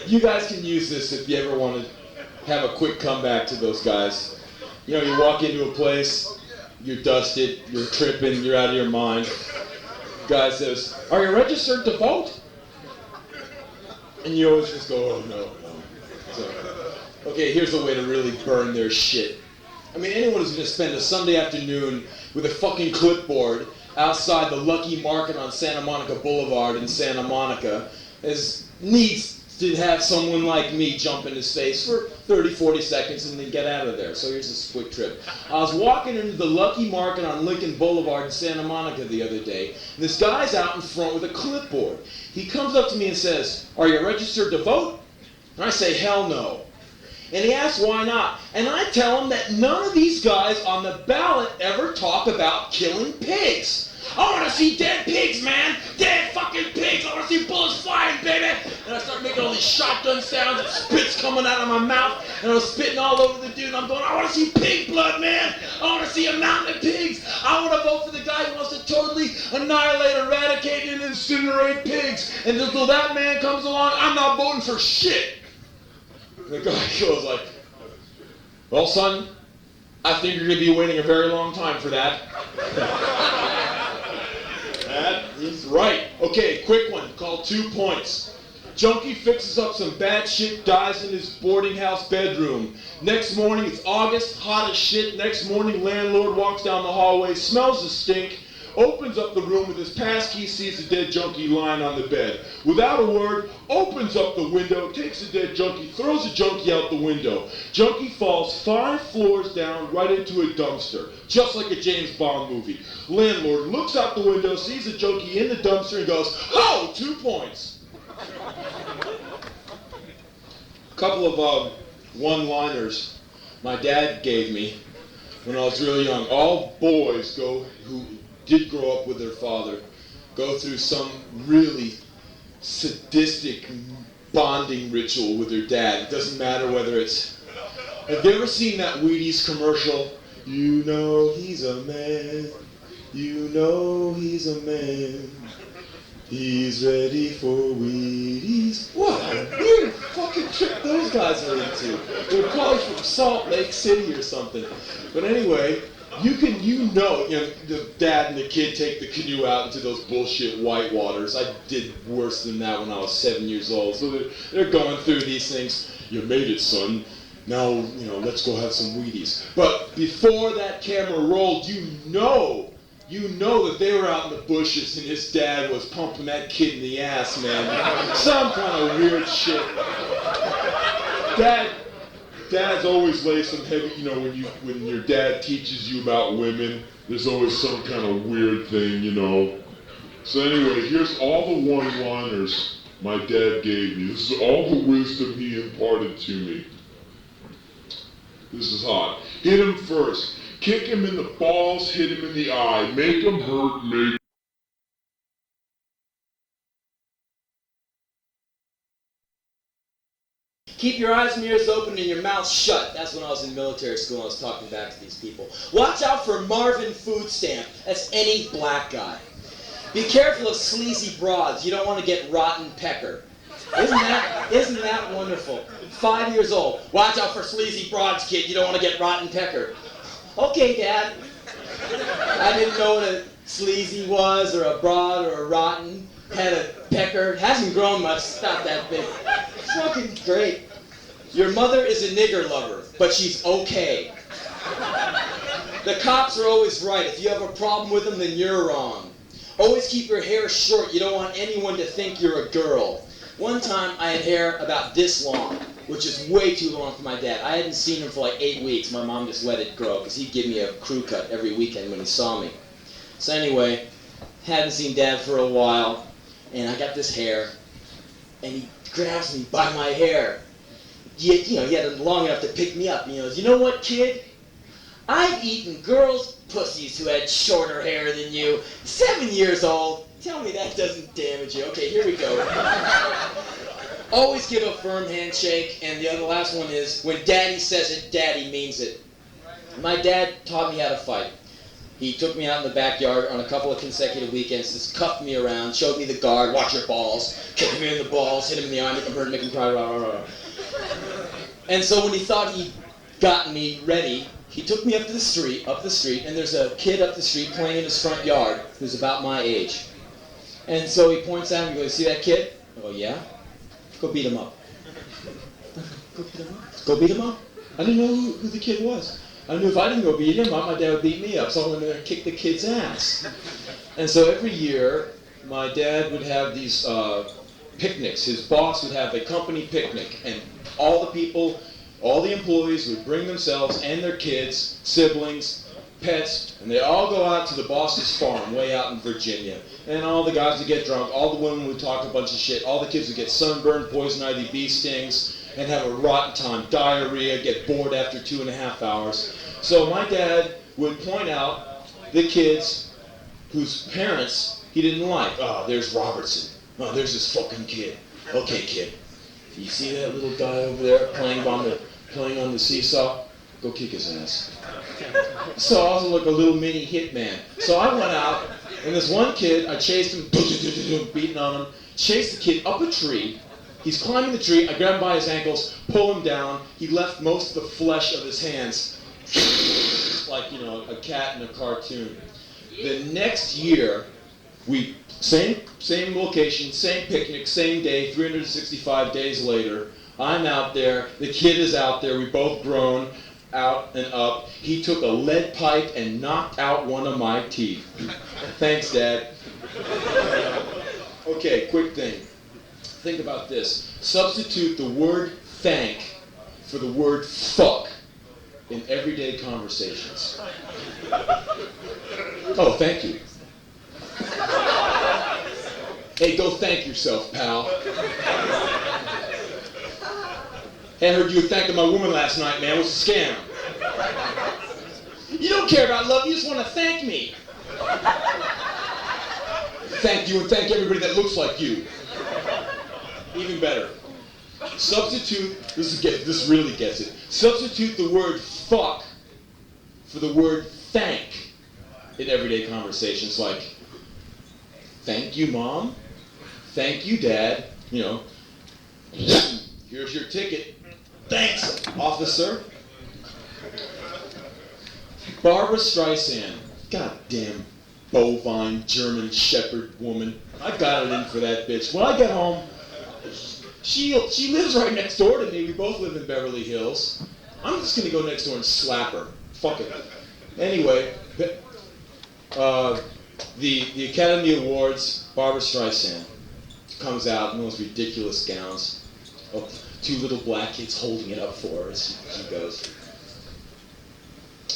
Speaker 1: you guys can use this if you ever want to have a quick comeback to those guys. You know, you walk into a place, you're dusted, you're tripping, you're out of your mind. Guy says, "Are you registered to vote?" And you always just go, "Oh, no." So, okay, here's a way to really burn their shit. I mean, anyone who's going to spend a Sunday afternoon with a fucking clipboard outside the Lucky Market on Santa Monica Boulevard in Santa Monica needs to have someone like me jump in his face for 30, 40 seconds and then get out of there. So here's this quick trip. I was walking into the Lucky Market on Lincoln Boulevard in Santa Monica the other day, and this guy's out in front with a clipboard. He comes up to me and says, "Are you registered to vote?" And I say, "Hell no." And he asks why not. And I tell him that none of these guys on the ballot ever talk about killing pigs. I want to see dead pigs, man! Dead fucking pigs! I want to see bullets flying, baby! And I start making all these shotgun sounds and spit's coming out of my mouth, and I was spitting all over the dude, and I'm going, I want to see pig blood, man! I want to see a mountain of pigs! I want to vote for the guy who wants to totally annihilate, eradicate, and incinerate pigs! And until that man comes along, I'm not voting for shit! The guy goes like, "Well, son, I think you're going to be waiting a very long time for that." That is right. Okay, quick one, called 2 points. Junkie fixes up some bad shit, dies in his boarding house bedroom. Next morning, it's August, hot as shit. Next morning, landlord walks down the hallway, smells the stink, opens up the room with his passkey, sees the dead junkie lying on the bed. Without a word, opens up the window, takes the dead junkie, throws the junkie out the window. Junkie falls 5 floors down right into a dumpster, just like a James Bond movie. Landlord looks out the window, sees the junkie in the dumpster, and goes, "Oh, 2 points." A couple of one-liners my dad gave me when I was really young. All boys who did grow up with their father go through some really sadistic bonding ritual with their dad. It doesn't matter whether it's... Have you ever seen that Wheaties commercial? You know he's a man. You know he's a man. He's ready for Wheaties. What a weird fucking trip those guys are into. They're probably from Salt Lake City or something. But anyway, you know, the dad and the kid take the canoe out into those bullshit whitewaters. I did worse than that when I was 7 years old. So they're going through these things. You made it, son. Now, let's go have some Wheaties. But before that camera rolled, you know that they were out in the bushes and his dad was pumping that kid in the ass, man. Some kind of weird shit. Dads always lay some heavy, when your dad teaches you about women, there's always some kind of weird thing,
Speaker 3: So anyway, here's all the one-liners my dad gave me. This is all the wisdom he imparted to me. This is hot. Hit him first. Kick him in the balls, hit him in the eye. Make him hurt, make
Speaker 1: Keep your eyes and ears open and your mouth shut. That's when I was in military school and I was talking back to these people. Watch out for Marvin Food Stamp. That's any black guy. Be careful of sleazy broads. You don't want to get rotten pecker. Isn't that wonderful? 5 years old. Watch out for sleazy broads, kid. You don't want to get rotten pecker. Okay, Dad. I didn't know what a sleazy was, or a broad, or a rotten. Had a pecker. Hasn't grown much. It's not that big. It's fucking great. Your mother is a nigger lover, but she's okay. The cops are always right. If you have a problem with them, then you're wrong. Always keep your hair short. You don't want anyone to think you're a girl. One time I had hair about this long, which is way too long for my dad. I hadn't seen him for like 8 weeks. My mom just let it grow because he'd give me a crew cut every weekend when he saw me. So anyway, hadn't seen Dad for a while, and I got this hair, and he grabs me by my hair. He had it long enough to pick me up. He goes, "You know what, kid? I've eaten girls' pussies who had shorter hair than you. 7 years old. Tell me that doesn't damage you." Okay, here we go. Always give a firm handshake, and the last one is, when Daddy says it, Daddy means it. My dad taught me how to fight. He took me out in the backyard on a couple of consecutive weekends, just cuffed me around, showed me the guard, watch your balls, kick him in the balls, hit him in the eye, make him hurt, make him cry, rah, rah, rah. And so when he thought he'd gotten me ready, he took me up the street, and there's a kid up the street playing in his front yard who's about my age. And so he points at him and goes, "See that kid?" I go, "Yeah." "Go beat him up." Go beat him up? Go beat him up? I didn't know who the kid was. I knew if I didn't go beat him up, my dad would beat me up, so I went in there and kicked the kid's ass. And so every year, my dad would have these picnics. His boss would have a company picnic, and all the people, all the employees would bring themselves and their kids, siblings, pets, and they all go out to the boss's farm way out in Virginia. And all the guys would get drunk, all the women would talk a bunch of shit, all the kids would get sunburned, poison ivy, bee stings, and have a rotten time, diarrhea, get bored after 2.5 hours. So my dad would point out the kids whose parents he didn't like. "Oh, there's Robertson. Oh, there's this fucking kid. Okay, kid, you see that little guy over there playing on the seesaw? Go kick his ass." So I was like a little mini hitman. So I went out, and this one kid, I chased him, beating on him, chased the kid up a tree. He's climbing the tree, I grab him by his ankles, pull him down. He left most of the flesh of his hands, like, a cat in a cartoon. The next year, same location, same picnic, same day, 365 days later, I'm out there, the kid is out there, we both grown, out and up. He took a lead pipe and knocked out one of my teeth. Thanks, Dad. Okay, quick thing. Think about this. Substitute the word thank for the word fuck in everyday conversations. "Oh, thank you." "Hey, go thank yourself, pal." "Hey, I heard you were thanking my woman last night, man. It was a scam." "You don't care about love, you just want to thank me." "Thank you and thank everybody that looks like you." Even better. Substitute, this really gets it. Substitute the word fuck for the word thank in everyday conversations, like, "Thank you, Mom. Thank you, Dad. Here's your ticket. Thanks, officer." Barbara Streisand. Goddamn bovine German shepherd woman. I got it in for that bitch. When I get home, she lives right next door to me. We both live in Beverly Hills. I'm just going to go next door and slap her. Fuck it. Anyway, the Academy Awards, Barbara Streisand comes out in those ridiculous gowns. Oh, 2 little black kids holding it up for her as she goes.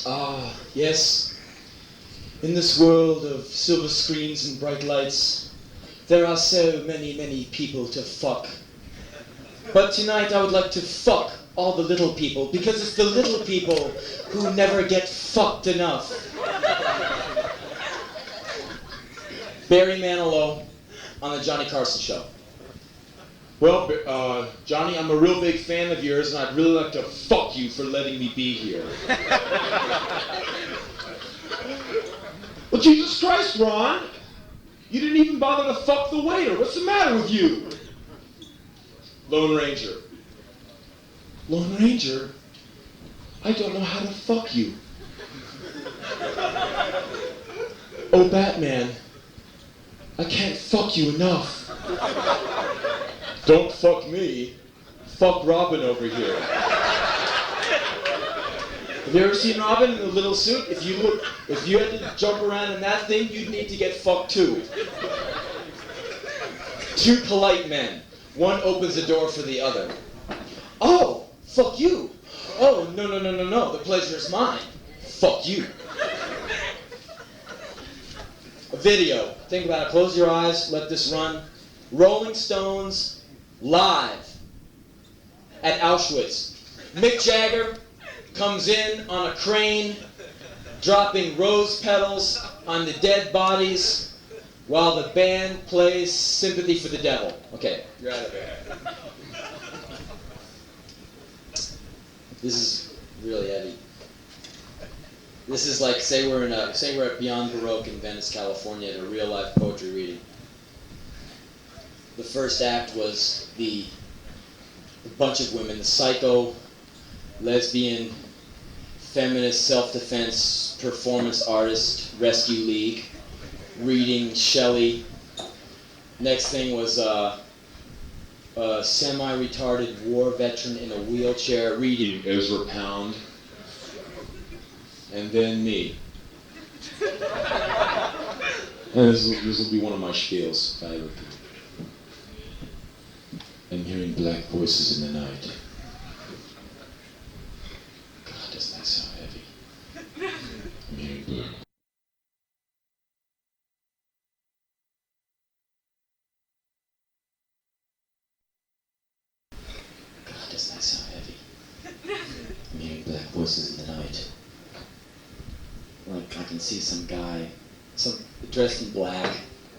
Speaker 1: "Ah, yes. In this world of silver screens and bright lights, there are so many, many people to fuck. But tonight I would like to fuck all the little people, because it's the little people who never get fucked enough. Barry Manilow on the Johnny Carson Show. Well, Johnny, I'm a real big fan of yours, and I'd really like to fuck you for letting me be here. Well, Jesus Christ, Ron! You didn't even bother to fuck the waiter. What's the matter with you? Lone Ranger. Lone Ranger? I don't know how to fuck you. Oh, Batman. I can't fuck you enough. Don't fuck me. Fuck Robin over here. Have you ever seen Robin in a little suit? If you had to jump around in that thing, you'd need to get fucked too. Two polite men. One opens the door for the other. Oh, fuck you. Oh, no. The pleasure's mine. Fuck you. A video. Think about it. Close your eyes. Let this run. Rolling Stones live at Auschwitz. Mick Jagger comes in on a crane, dropping rose petals on the dead bodies while the band plays Sympathy for the Devil. Okay, you're out of there. This is really heavy. This is like, say we're at Beyond Baroque in Venice, California, at a real life poetry reading. The first act was a bunch of women, the psycho, lesbian, feminist, self-defense, performance artist, rescue league, reading Shelley. Next thing was a semi-retarded war veteran in a wheelchair reading Ezra Pound. And then me. And this will be one of my spiels, if I ever do. I'm hearing black voices in the night. God, doesn't that sound heavy? I'm hearing black. God, doesn't that sound heavy? I'm hearing black voices in the night. Like, I can see some guy, dressed in black,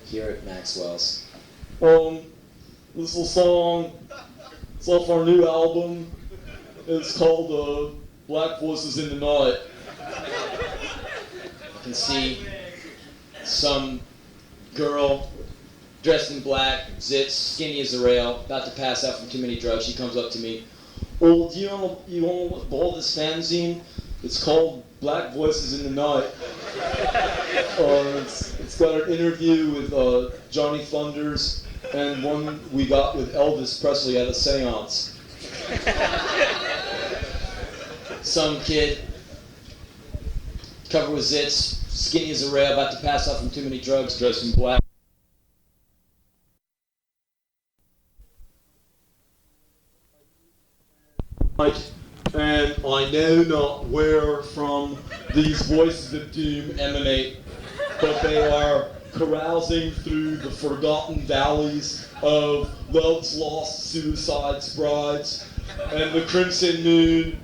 Speaker 1: here at Maxwell's. This little song, it's off our new album. It's called Black Voices in the Night. I can see some girl dressed in black, zits, skinny as a rail, about to pass out from too many drugs. She comes up to me. Oh, do you want to borrow this fanzine? It's called Black Voices in the Night. It's got an interview with Johnny Thunders and one we got with Elvis Presley at a seance. Some kid, covered with zits, skinny as a rail, about to pass out from too many drugs, dressed in black. And I know not where from these voices of doom emanate, but they are carousing through the forgotten valleys of love's lost suicide's brides, and the crimson moon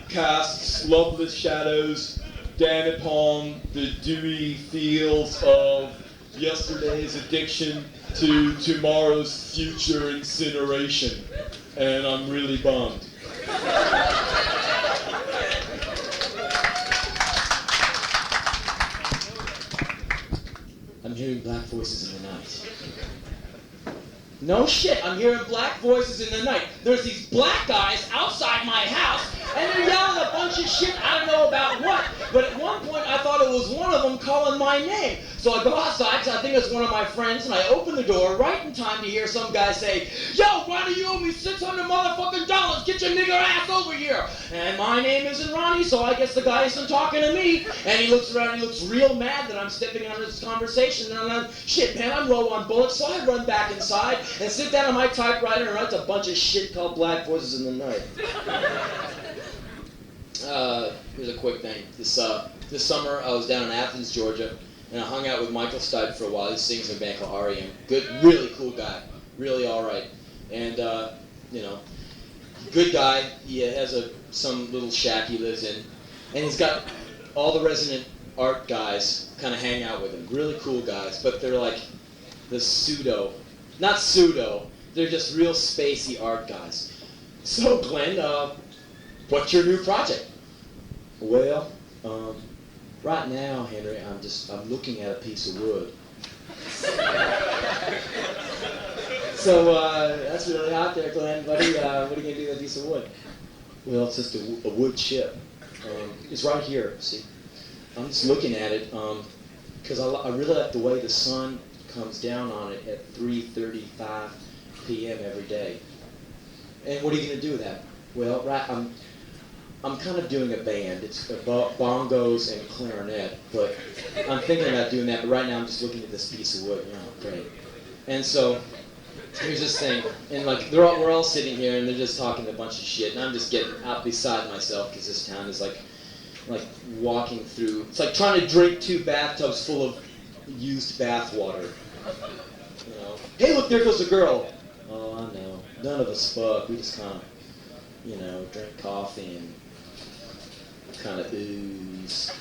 Speaker 1: casts loveless shadows down upon the dewy fields of yesterday's addiction to tomorrow's future incineration, and I'm really bummed. I'm hearing black voices in the night. No shit, I'm hearing black voices in the night. There's these black guys outside my house, and they're yelling a bunch of shit, I don't know about what, but at one point I thought it was one of them calling my name. So I go outside, because I think it's one of my friends, and I open the door right in time to hear some guy say, "Yo, Ronnie, you owe me $600 motherfucking dollars, get your nigger ass over here." And my name isn't Ronnie, so I guess the guy isn't talking to me. And he looks around, he looks real mad that I'm stepping on this conversation, and I'm like, shit, man, I'm low on bullets, so I run back inside and sit down on my typewriter and write a bunch of shit called Black Voices in the Night. Here's a quick thing. This this summer I was down in Athens, Georgia, and I hung out with Michael Stipe for a while. He sings in a band called REM. Good, really cool guy, really all right, and you know, good guy. He has some little shack he lives in, and he's got all the resident art guys kind of hang out with him. Really cool guys, but they're like the not pseudo. They're just real spacey art guys. So Glenn, what's your new project? Well, right now, Henry, I'm looking at a piece of wood. So that's really hot there, Glenn, buddy. What are you gonna do with a piece of wood? Well, it's just a wood chip. It's right here. See, I'm just looking at it because I really like the way the sun comes down on it at 3:35 p.m. every day. And what are you gonna do with that? Well, right, I'm kind of doing a band. It's bongos and clarinet, but I'm thinking about doing that. But right now, I'm just looking at this piece of wood. Great. And so here's this thing, and like we're all sitting here, and they're just talking a bunch of shit, and I'm just getting out beside myself because this town is like walking through. It's like trying to drink 2 bathtubs full of used bath water. You know, hey, look, there goes a girl. Oh, I know. None of us fuck. We just kind of, you know, drink coffee and kind of ooze.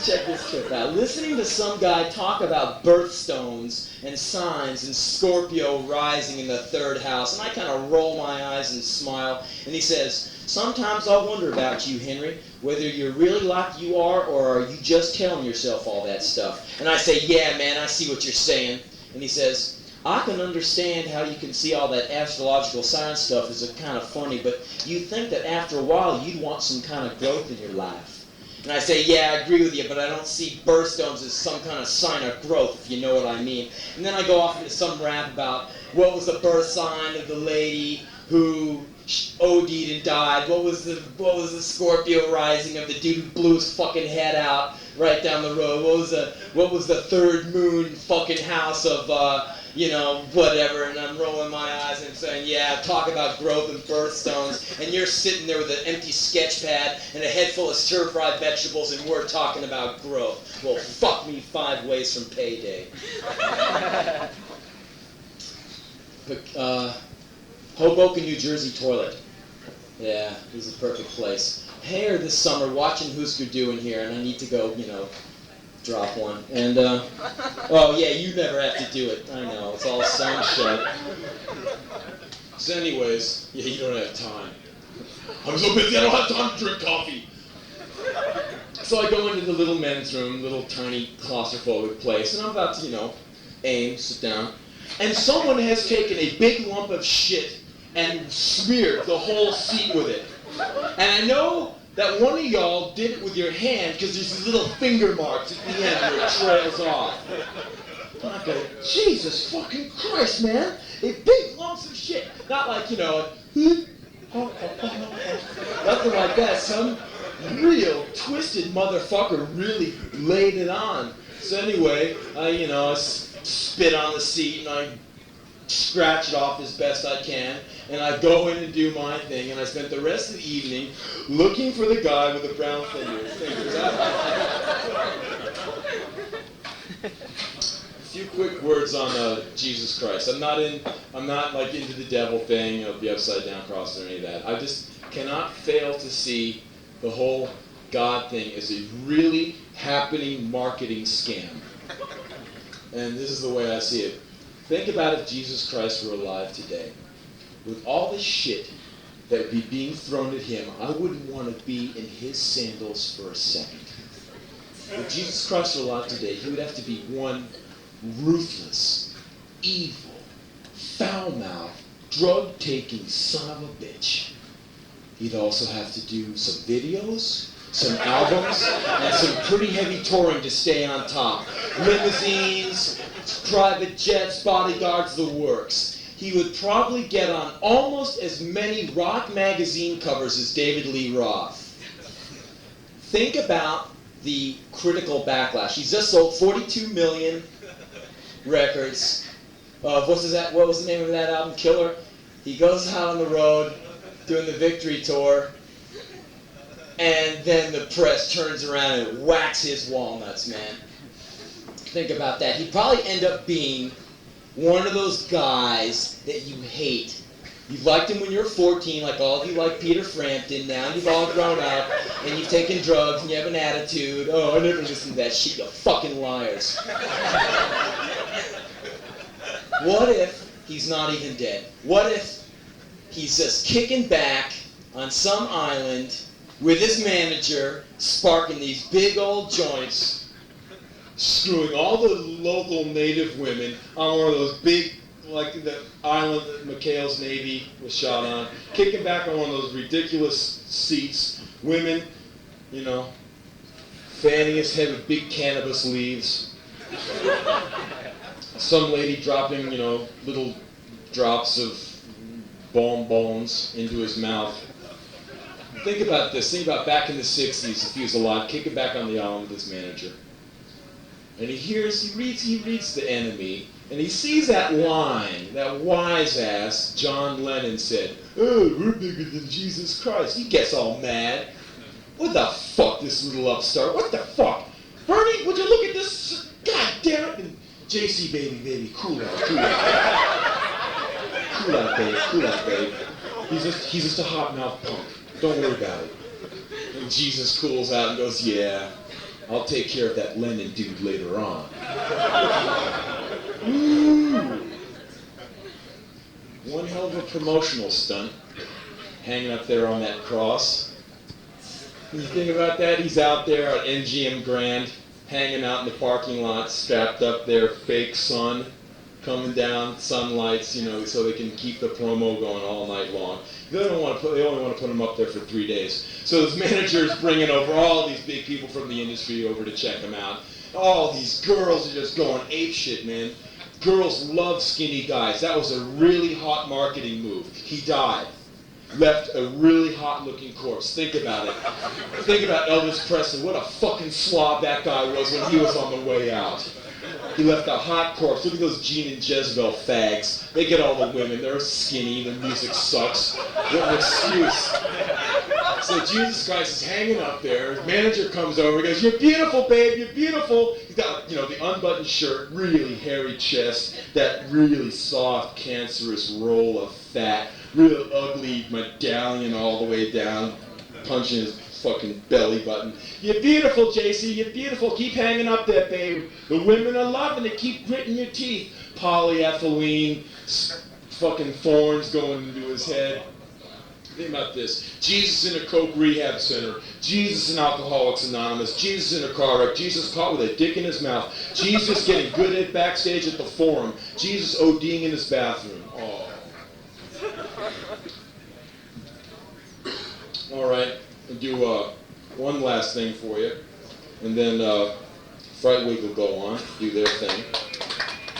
Speaker 1: Check this trip out. Listening to some guy talk about birthstones and signs and Scorpio rising in the 3rd house, and I kind of roll my eyes and smile, and he says, sometimes I wonder about you, Henry, whether you're really like you are, or are you just telling yourself all that stuff? And I say, yeah, man, I see what you're saying. And he says, I can understand how you can see all that astrological science stuff as a kind of funny, but you think that after a while you'd want some kind of growth in your life. And I say, yeah, I agree with you, but I don't see birthstones as some kind of sign of growth, if you know what I mean. And then I go off into some rap about what was the birth sign of the lady who OD'd and died. What was the Scorpio rising of the dude who blew his fucking head out right down the road? What was the 3rd moon fucking house of you know, whatever, and I'm rolling my eyes and saying, yeah, talk about growth and birthstones, and you're sitting there with an empty sketch pad and a head full of stir-fried vegetables, and we're talking about growth. Well, fuck me 5 ways from payday. But, Hoboken, New Jersey toilet. Yeah, this is a perfect place. Hair this summer, watching Husker doing here, and I need to go, you know, drop one. And, oh yeah, you never have to do it. I know, it's all sunshine. So anyways, yeah, you don't have time. I'm so busy, I don't have time to drink coffee. So I go into the little men's room, little tiny claustrophobic place, and I'm about to, you know, sit down. And someone has taken a big lump of shit and smeared the whole seat with it. And I know that one of y'all did it with your hand because there's these little finger marks at the end where it trails off. And I go, Jesus fucking Christ, man. A big lumps of shit. Not like, you know, nothing like that. Some real twisted motherfucker really laid it on. So anyway, I spit on the seat and I scratch it off as best I can, and I go in and do my thing, and I spent the rest of the evening looking for the guy with the brown fingers. A few quick words on Jesus Christ. I'm not like into the devil thing, the upside down cross or any of that. I just cannot fail to see the whole God thing as a really happening marketing scam. And this is the way I see it. Think about if Jesus Christ were alive today. With all the shit that would be being thrown at him, I wouldn't want to be in his sandals for a second. If Jesus Christ were alive today, he would have to be one ruthless, evil, foul-mouthed, drug-taking son of a bitch. He'd also have to do some videos, some albums, and some pretty heavy touring to stay on top. Limousines, private jets, bodyguards, the works. He would probably get on almost as many rock magazine covers as David Lee Roth. Think about the critical backlash. He's just sold 42 million records. What was the name of that album? Killer. He goes out on the road doing the victory tour. And then the press turns around and whacks his walnuts, man. Think about that. He'd probably end up being one of those guys that you hate. You liked him when you were 14, like all of you like Peter Frampton. Now you've all grown up, and you've taken drugs, and you have an attitude. Oh, I never listened to that shit, you fucking liars. What if he's not even dead? What if he's just kicking back on some island with his manager, sparking these big old joints, screwing all the local native women on one of those big, like the island that McHale's Navy was shot on, kicking back on one of those ridiculous seats, women, you know, fanning his head with big cannabis leaves, some lady dropping, you know, little drops of bonbons into his mouth. Think about this. Think about back in the 60s, if he was alive, kicking back on the island with his manager. And he reads The Enemy, and he sees that line, that wise ass John Lennon said, "Oh, we're bigger than Jesus Christ." He gets all mad. What the fuck, this little upstart? What the fuck? Bernie, would you look at this? God damn it. And JC, baby, cool out. Cool out, babe. He's just a hot-mouthed punk. Don't worry about it. And Jesus cools out and goes, "Yeah, I'll take care of that Lennon dude later on." Woo! One hell of a promotional stunt, hanging up there on that cross. When you think about that, he's out there at MGM Grand, hanging out in the parking lot, strapped up there, fake sun, coming down, sunlights, you know, so they can keep the promo going all night long. They only want to put him up there for 3 days. So his manager's bringing over all these big people from the industry over to check him out. All these girls are just going apeshit, man. Girls love skinny guys. That was a really hot marketing move. He died. Left a really hot-looking corpse. Think about it. Think about Elvis Presley. What a fucking slob that guy was when he was on the way out. He left a hot corpse. Look at those Gene and Jezebel fags. They get all the women. They're skinny. The music sucks. What an excuse. So Jesus Christ is hanging up there. His manager comes over and goes, "You're beautiful, babe. You're beautiful." He's got, you know, the unbuttoned shirt, really hairy chest, that really soft, cancerous roll of fat, real ugly medallion all the way down, punching his fucking belly button. "You're beautiful, JC. You're beautiful. Keep hanging up there, babe. The women are loving it. Keep gritting your teeth." Polyethylene, fucking thorns going into his head. Think about this. Jesus in a coke rehab center. Jesus in Alcoholics Anonymous. Jesus in a car wreck. Jesus caught with a dick in his mouth. Jesus getting good at backstage at the Forum. Jesus ODing in his bathroom. Oh. All right. I'll do one last thing for you. And then Fright Week will go on. Do their thing.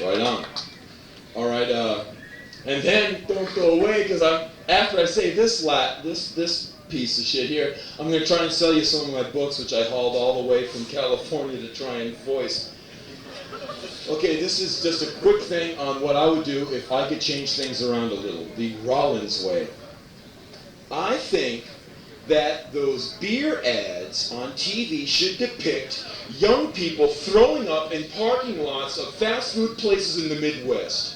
Speaker 1: Right on. All right. And then don't go away, because after I say this piece of shit here, I'm going to try and sell you some of my books, which I hauled all the way from California to try and voice. Okay, this is just a quick thing on what I would do if I could change things around a little. The Rollins way. I think that those beer ads on TV should depict young people throwing up in parking lots of fast food places in the Midwest.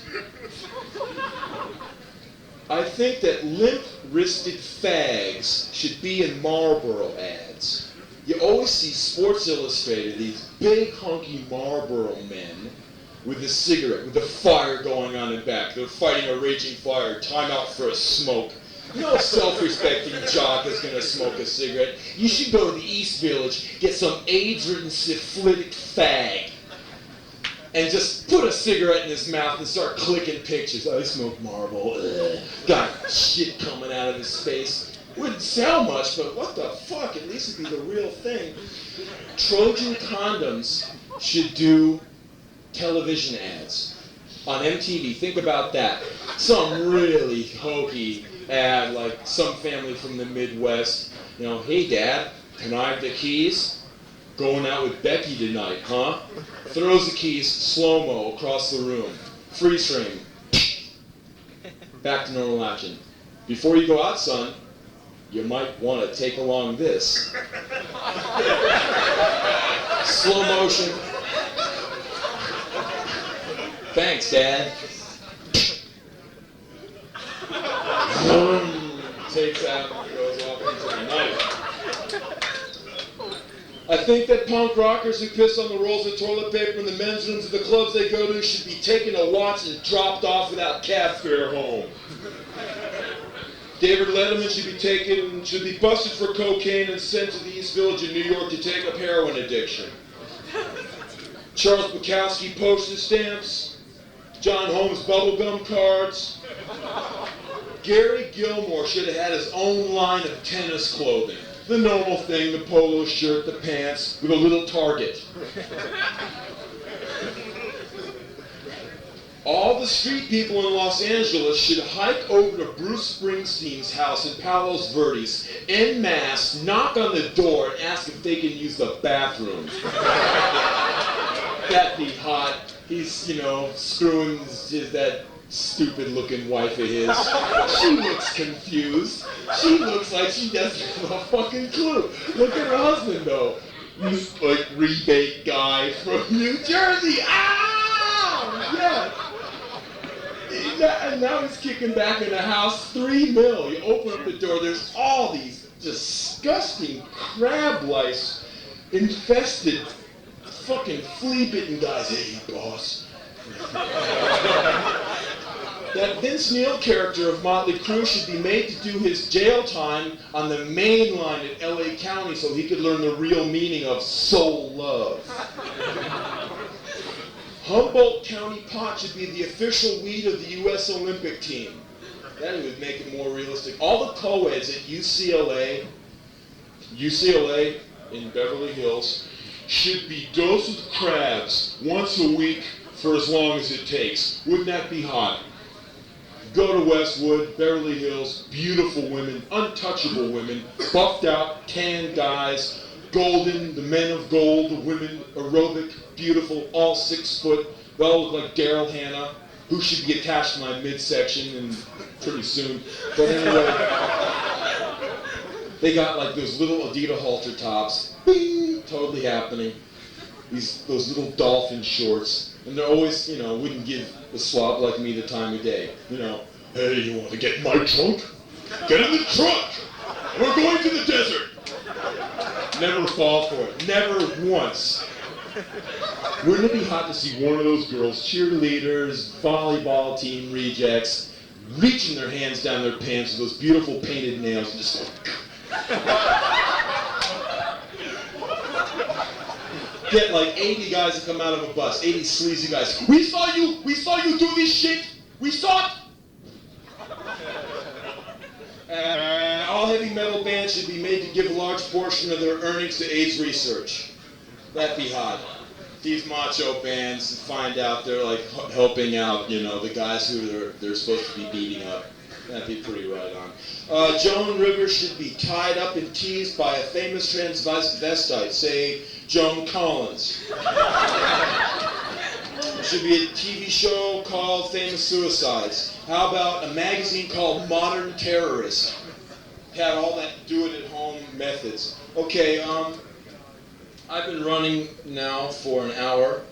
Speaker 1: I think that limp-wristed fags should be in Marlboro ads. You always see Sports Illustrated, these big hunky Marlboro men with a cigarette, with the fire going on in back. They're fighting a raging fire, time out for a smoke. No self-respecting jock is going to smoke a cigarette. You should go to the East Village, get some AIDS-ridden syphilitic fag, and just put a cigarette in his mouth and start clicking pictures. "I smoke Marlboro. Ugh. Got shit coming out of his face." Wouldn't sell much, but what the fuck? At least it'd be the real thing. Trojan Condoms should do television ads on MTV. Think about that. Some really hokey ad, like some family from the Midwest. You know, "Hey Dad, can I have the keys? Going out with Becky tonight, huh?" Throws the keys, slow-mo, across the room. Freeze frame. Back to normal action. "Before you go out, son, You might want to take along this. Slow motion. Thanks, Dad. Takes out and goes off into the night. I think that punk rockers who piss on the rolls of toilet paper in the men's rooms of the clubs they go to should be taken to watch and dropped off without cab fare home. David Letterman should be busted for cocaine and sent to the East Village in New York to take up heroin addiction. Charles Bukowski postage stamps, John Holmes bubblegum cards. Gary Gilmore should have had his own line of tennis clothing. The normal thing, the polo shirt, the pants, with a little target. All the street people in Los Angeles should hike over to Bruce Springsteen's house in Palos Verdes, en masse, knock on the door, and ask if they can use the bathroom. That'd be hot. He's, screwing that stupid-looking wife of his. She looks confused. She looks like she doesn't have a fucking clue. Look at her husband, though. This, rebate guy from New Jersey. Ow! Yeah. And now he's kicking back in the house, $3 million. You open up the door, there's all these disgusting crab lice infested fucking flea-bitten guys. Hey, boss. That Vince Neil character of Motley Crue should be made to do his jail time on the main line at LA County so he could learn the real meaning of soul love. Humboldt County pot should be the official weed of the U.S. Olympic team. That would make it more realistic. All the co-eds at UCLA in Beverly Hills, should be dosed with crabs once a week for as long as it takes. Wouldn't that be hot? Go to Westwood, Beverly Hills, beautiful women, untouchable women, buffed out, tan guys, golden, the men of gold, the women, aerobic, beautiful, all 6 foot. They all look like Daryl Hannah, who should be attached to my midsection and pretty soon. But anyway, they got those little Adidas halter tops, bing, totally happening. Those little dolphin shorts, and they're always, wouldn't give a slob like me the time of day. Hey, you want to get in my trunk? Get in the trunk! We're going to the desert! Never fall for it. Never once. Wouldn't it be hot to see one of those girls, cheerleaders, volleyball team rejects, reaching their hands down their pants with those beautiful painted nails and just get 80 guys that come out of a bus, 80 sleazy guys. We saw you do this shit. We saw it. All heavy metal bands should be made to give a large portion of their earnings to AIDS research. That'd be hot. These macho bands find out they're helping out, the guys who they're supposed to be beating up. That'd be pretty right on. Joan Rivers should be tied up and teased by a famous transvestite, say Joan Collins. There should be a TV show called Famous Suicides. How about a magazine called Modern Terrorist? Had all that do-it-at-home methods. Okay, I've been running now for an hour.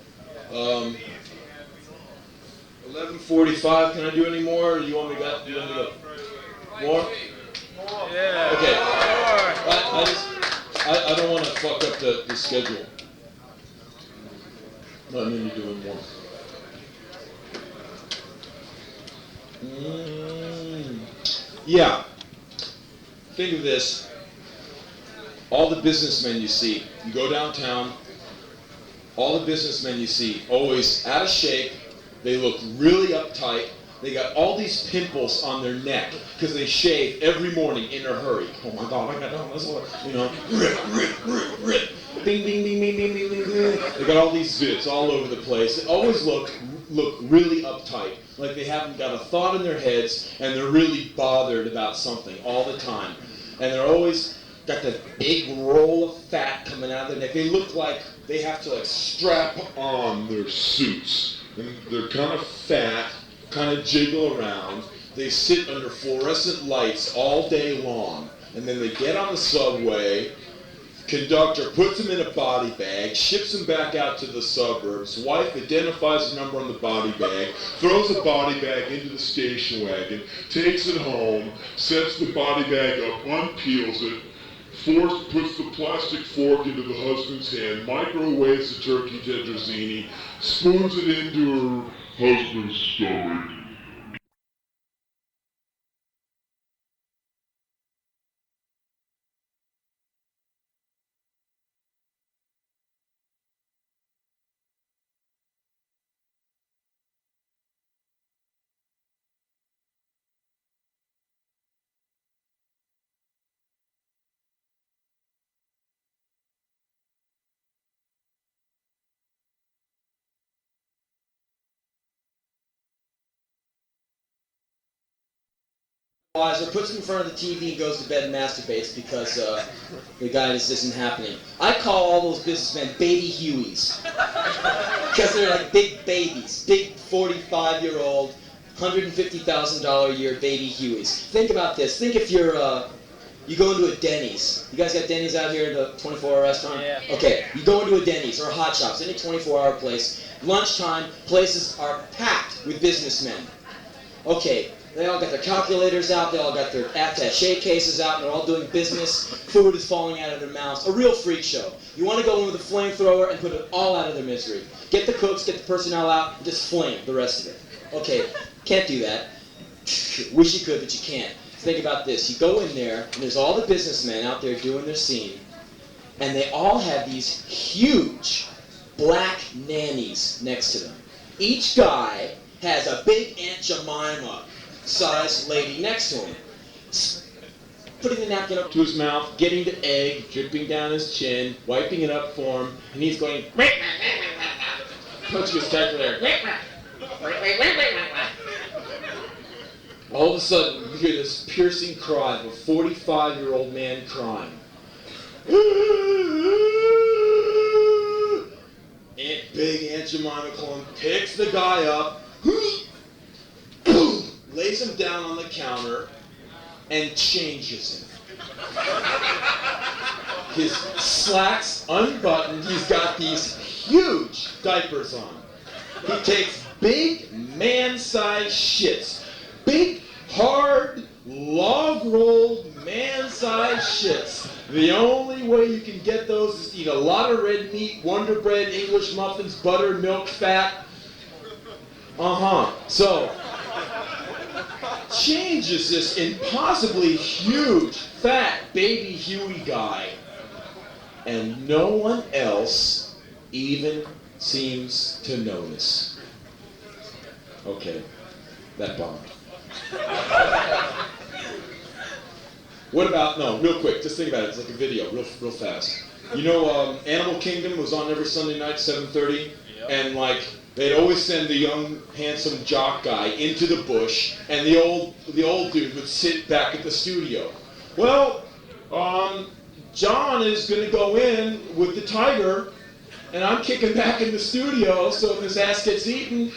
Speaker 1: 11:45. Can I do any more? Or do you want me to go? More?
Speaker 4: Yeah.
Speaker 1: Okay. I don't want to fuck up the schedule. I'm going to be doing more. Yeah. Think of this. All the businessmen you see, you go downtown, all the businessmen you see, always out of shape, they look really uptight, they got all these pimples on their neck, because they shave every morning in a hurry. Oh my God, I got down this one, rip, bing, bing, bing, bing, bing, bing, bing, bing. They got all these zits all over the place. They always look really uptight, like they haven't got a thought in their heads, and they're really bothered about something all the time. And they're always got that big roll of fat coming out of their neck. They look like they have to strap on their suits. And they're kind of fat, kind of jiggle around. They sit under fluorescent lights all day long. And then they get on the subway, conductor puts him in a body bag, ships him back out to the suburbs, wife identifies the number on the body bag, throws the body bag into the station wagon, takes it home, sets the body bag up, unpeels it, puts the plastic fork into the husband's hand, microwaves the turkey tetrazzini, spoons it into her husband's stomach. Or puts him in front of the TV, goes to bed and masturbates because the guy just isn't happening. I call all those businessmen baby Hueys. Because they're like big babies, big 45-year-old, $150,000 a year baby Hueys. Think about this. Think if you're, you go into a Denny's. You guys got Denny's out here, the 24-hour restaurant?
Speaker 4: Yeah.
Speaker 1: Okay, you go into a Denny's or a Hot Shops, any 24-hour place. Lunchtime, places are packed with businessmen. Okay. They all got their calculators out, they all got their attaché cases out, and they're all doing business. Food is falling out of their mouths. A real freak show. You want to go in with a flamethrower and put it all out of their misery. Get the cooks, get the personnel out, and just flame the rest of it. Okay, can't do that. Wish you could, but you can't. Think about this. You go in there, and there's all the businessmen out there doing their scene, and they all have these huge black nannies next to them. Each guy has a big Aunt Jemima sized lady next to him, putting the napkin up to his mouth, getting the egg, dripping down his chin, wiping it up for him, and he's going, punching his calculator. All of a sudden, you hear this piercing cry of a 45-year-old man crying. Big Aunt Jemima clone picks the guy up, lays him down on the counter, and changes him. His slacks unbuttoned, he's got these huge diapers on. He takes big man-sized shits. Big, hard, log-rolled, man-sized shits. The only way you can get those is to eat a lot of red meat, Wonder Bread, English muffins, butter, milk, fat. So, changes this impossibly huge, fat, baby Huey guy, and no one else even seems to notice. Okay, that bombed. What about, no, real quick, just think about it, it's like a video, real fast. You know, Animal Kingdom was on every Sunday night, 7:30, and like, they'd always send the young, handsome jock guy into the bush, and the old dude would sit back at the studio. Well, John is going to go in with the tiger, and I'm kicking back in the studio, so if his ass gets eaten,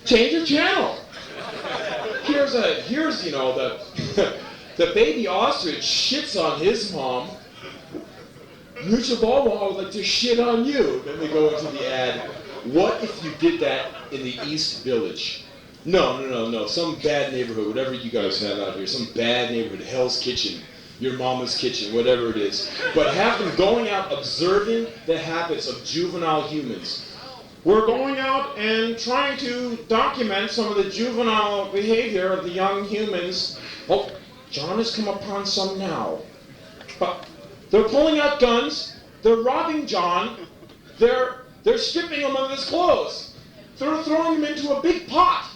Speaker 1: change the channel. Here's you know, the baby ostrich shits on his mom. You Chihuahua would like to shit on you. Then they go into the ad. What if you did that in the East Village? No. Some bad neighborhood, whatever you guys have out here. Some bad neighborhood, Hell's Kitchen, your mama's kitchen, whatever it is. But have them going out observing the habits of juvenile humans. We're going out and trying to document some of the juvenile behavior of the young humans. Oh, John has come upon some now. But they're pulling out guns, they're robbing John, they're stripping him of his clothes, they're throwing him into a big pot,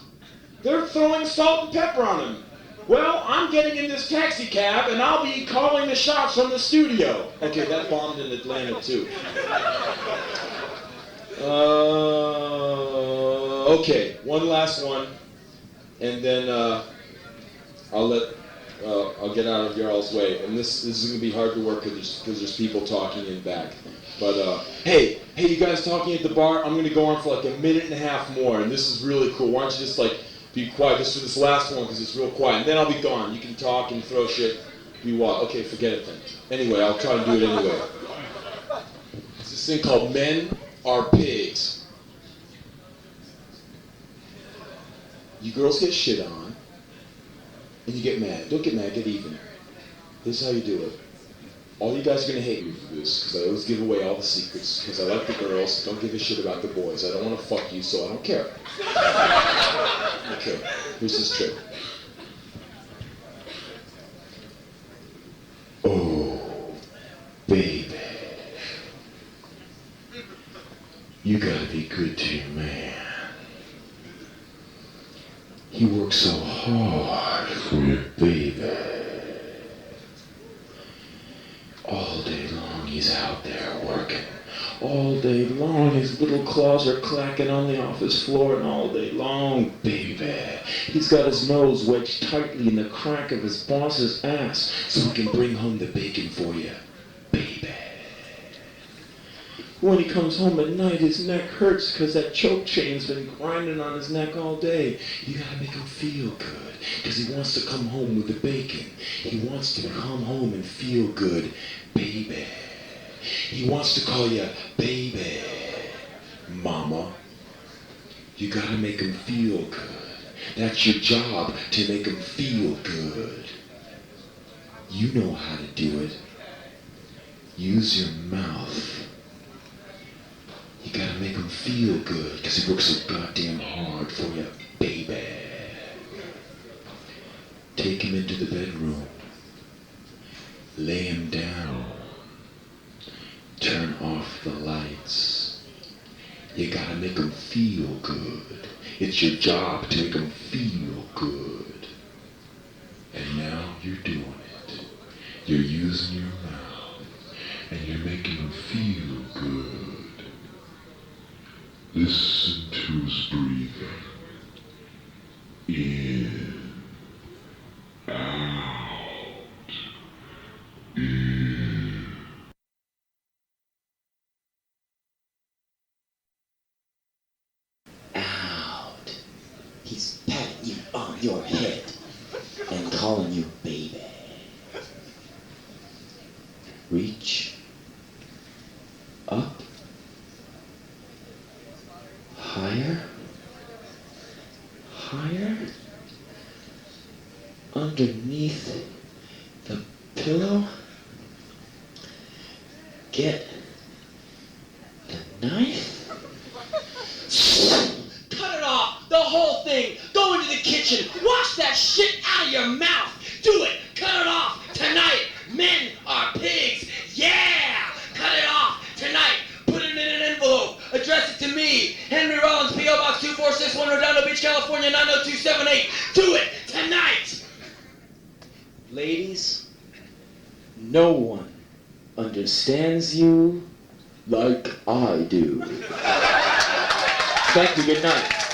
Speaker 1: they're throwing salt and pepper on him. Well, I'm getting in this taxi cab and I'll be calling the shots from the studio. Okay, that bombed in Atlanta too. Okay, one last one, and then I'll get out of your all's way. And this is going to be hard to work because there's people talking in back. But hey, you guys talking at the bar? I'm going to go on for like a minute and a half more, and this is really cool. Why don't you just like be quiet just for this last one because it's real quiet, and then I'll be gone. You can talk and throw shit.
Speaker 5: You what? Okay, forget it then. Anyway, I'll try and do it anyway. It's this thing called Men Are Pigs. You girls get shit on, and you get mad. Don't get mad, get even. This is how you do it. All you guys are gonna hate me for this, because I always give away all the secrets, because I like the girls, don't give a shit about the boys. I don't want to fuck you, so I don't care. Okay, here's this trick. Oh, baby. You gotta be good to your man. He works so hard for your baby. All day long he's out there working. All day long his little claws are clacking on the office floor, and all day long, baby, he's got his nose wedged tightly in the crack of his boss's ass so he can bring home the bacon for you, baby. When he comes home at night, his neck hurts because that choke chain's been grinding on his neck all day. You gotta make him feel good, because he wants to come home with the bacon. He wants to come home and feel good, baby. He wants to call you baby, mama. You gotta make him feel good. That's your job, to make him feel good. You know how to do it. Use your mouth. You gotta make him feel good, because he works so goddamn hard for you, baby. Take him into the bedroom. Lay him down. Turn off the lights. You gotta make him feel good. It's your job to make him feel good. And now you're doing it. You're using your mouth, and you're making him feel good. Listen to his breathing. In, out, in.
Speaker 6: Out. He's patting you on your head and calling you baby. Reach up. Higher, higher, underneath the pillow. Get the knife.
Speaker 1: Cut it off! The whole thing! Go into the kitchen! Wash that shit out of your mouth! Do it! Cut it off! Tonight! Men are pigs! Yeah! Cut it off! Tonight! Put it in an envelope! Address it to me! Henry Rollins, P.O. Box 2461, Redondo Beach, California, 90278! Do it! Tonight!
Speaker 6: Ladies, no one understands you like I do. Thank you, good night.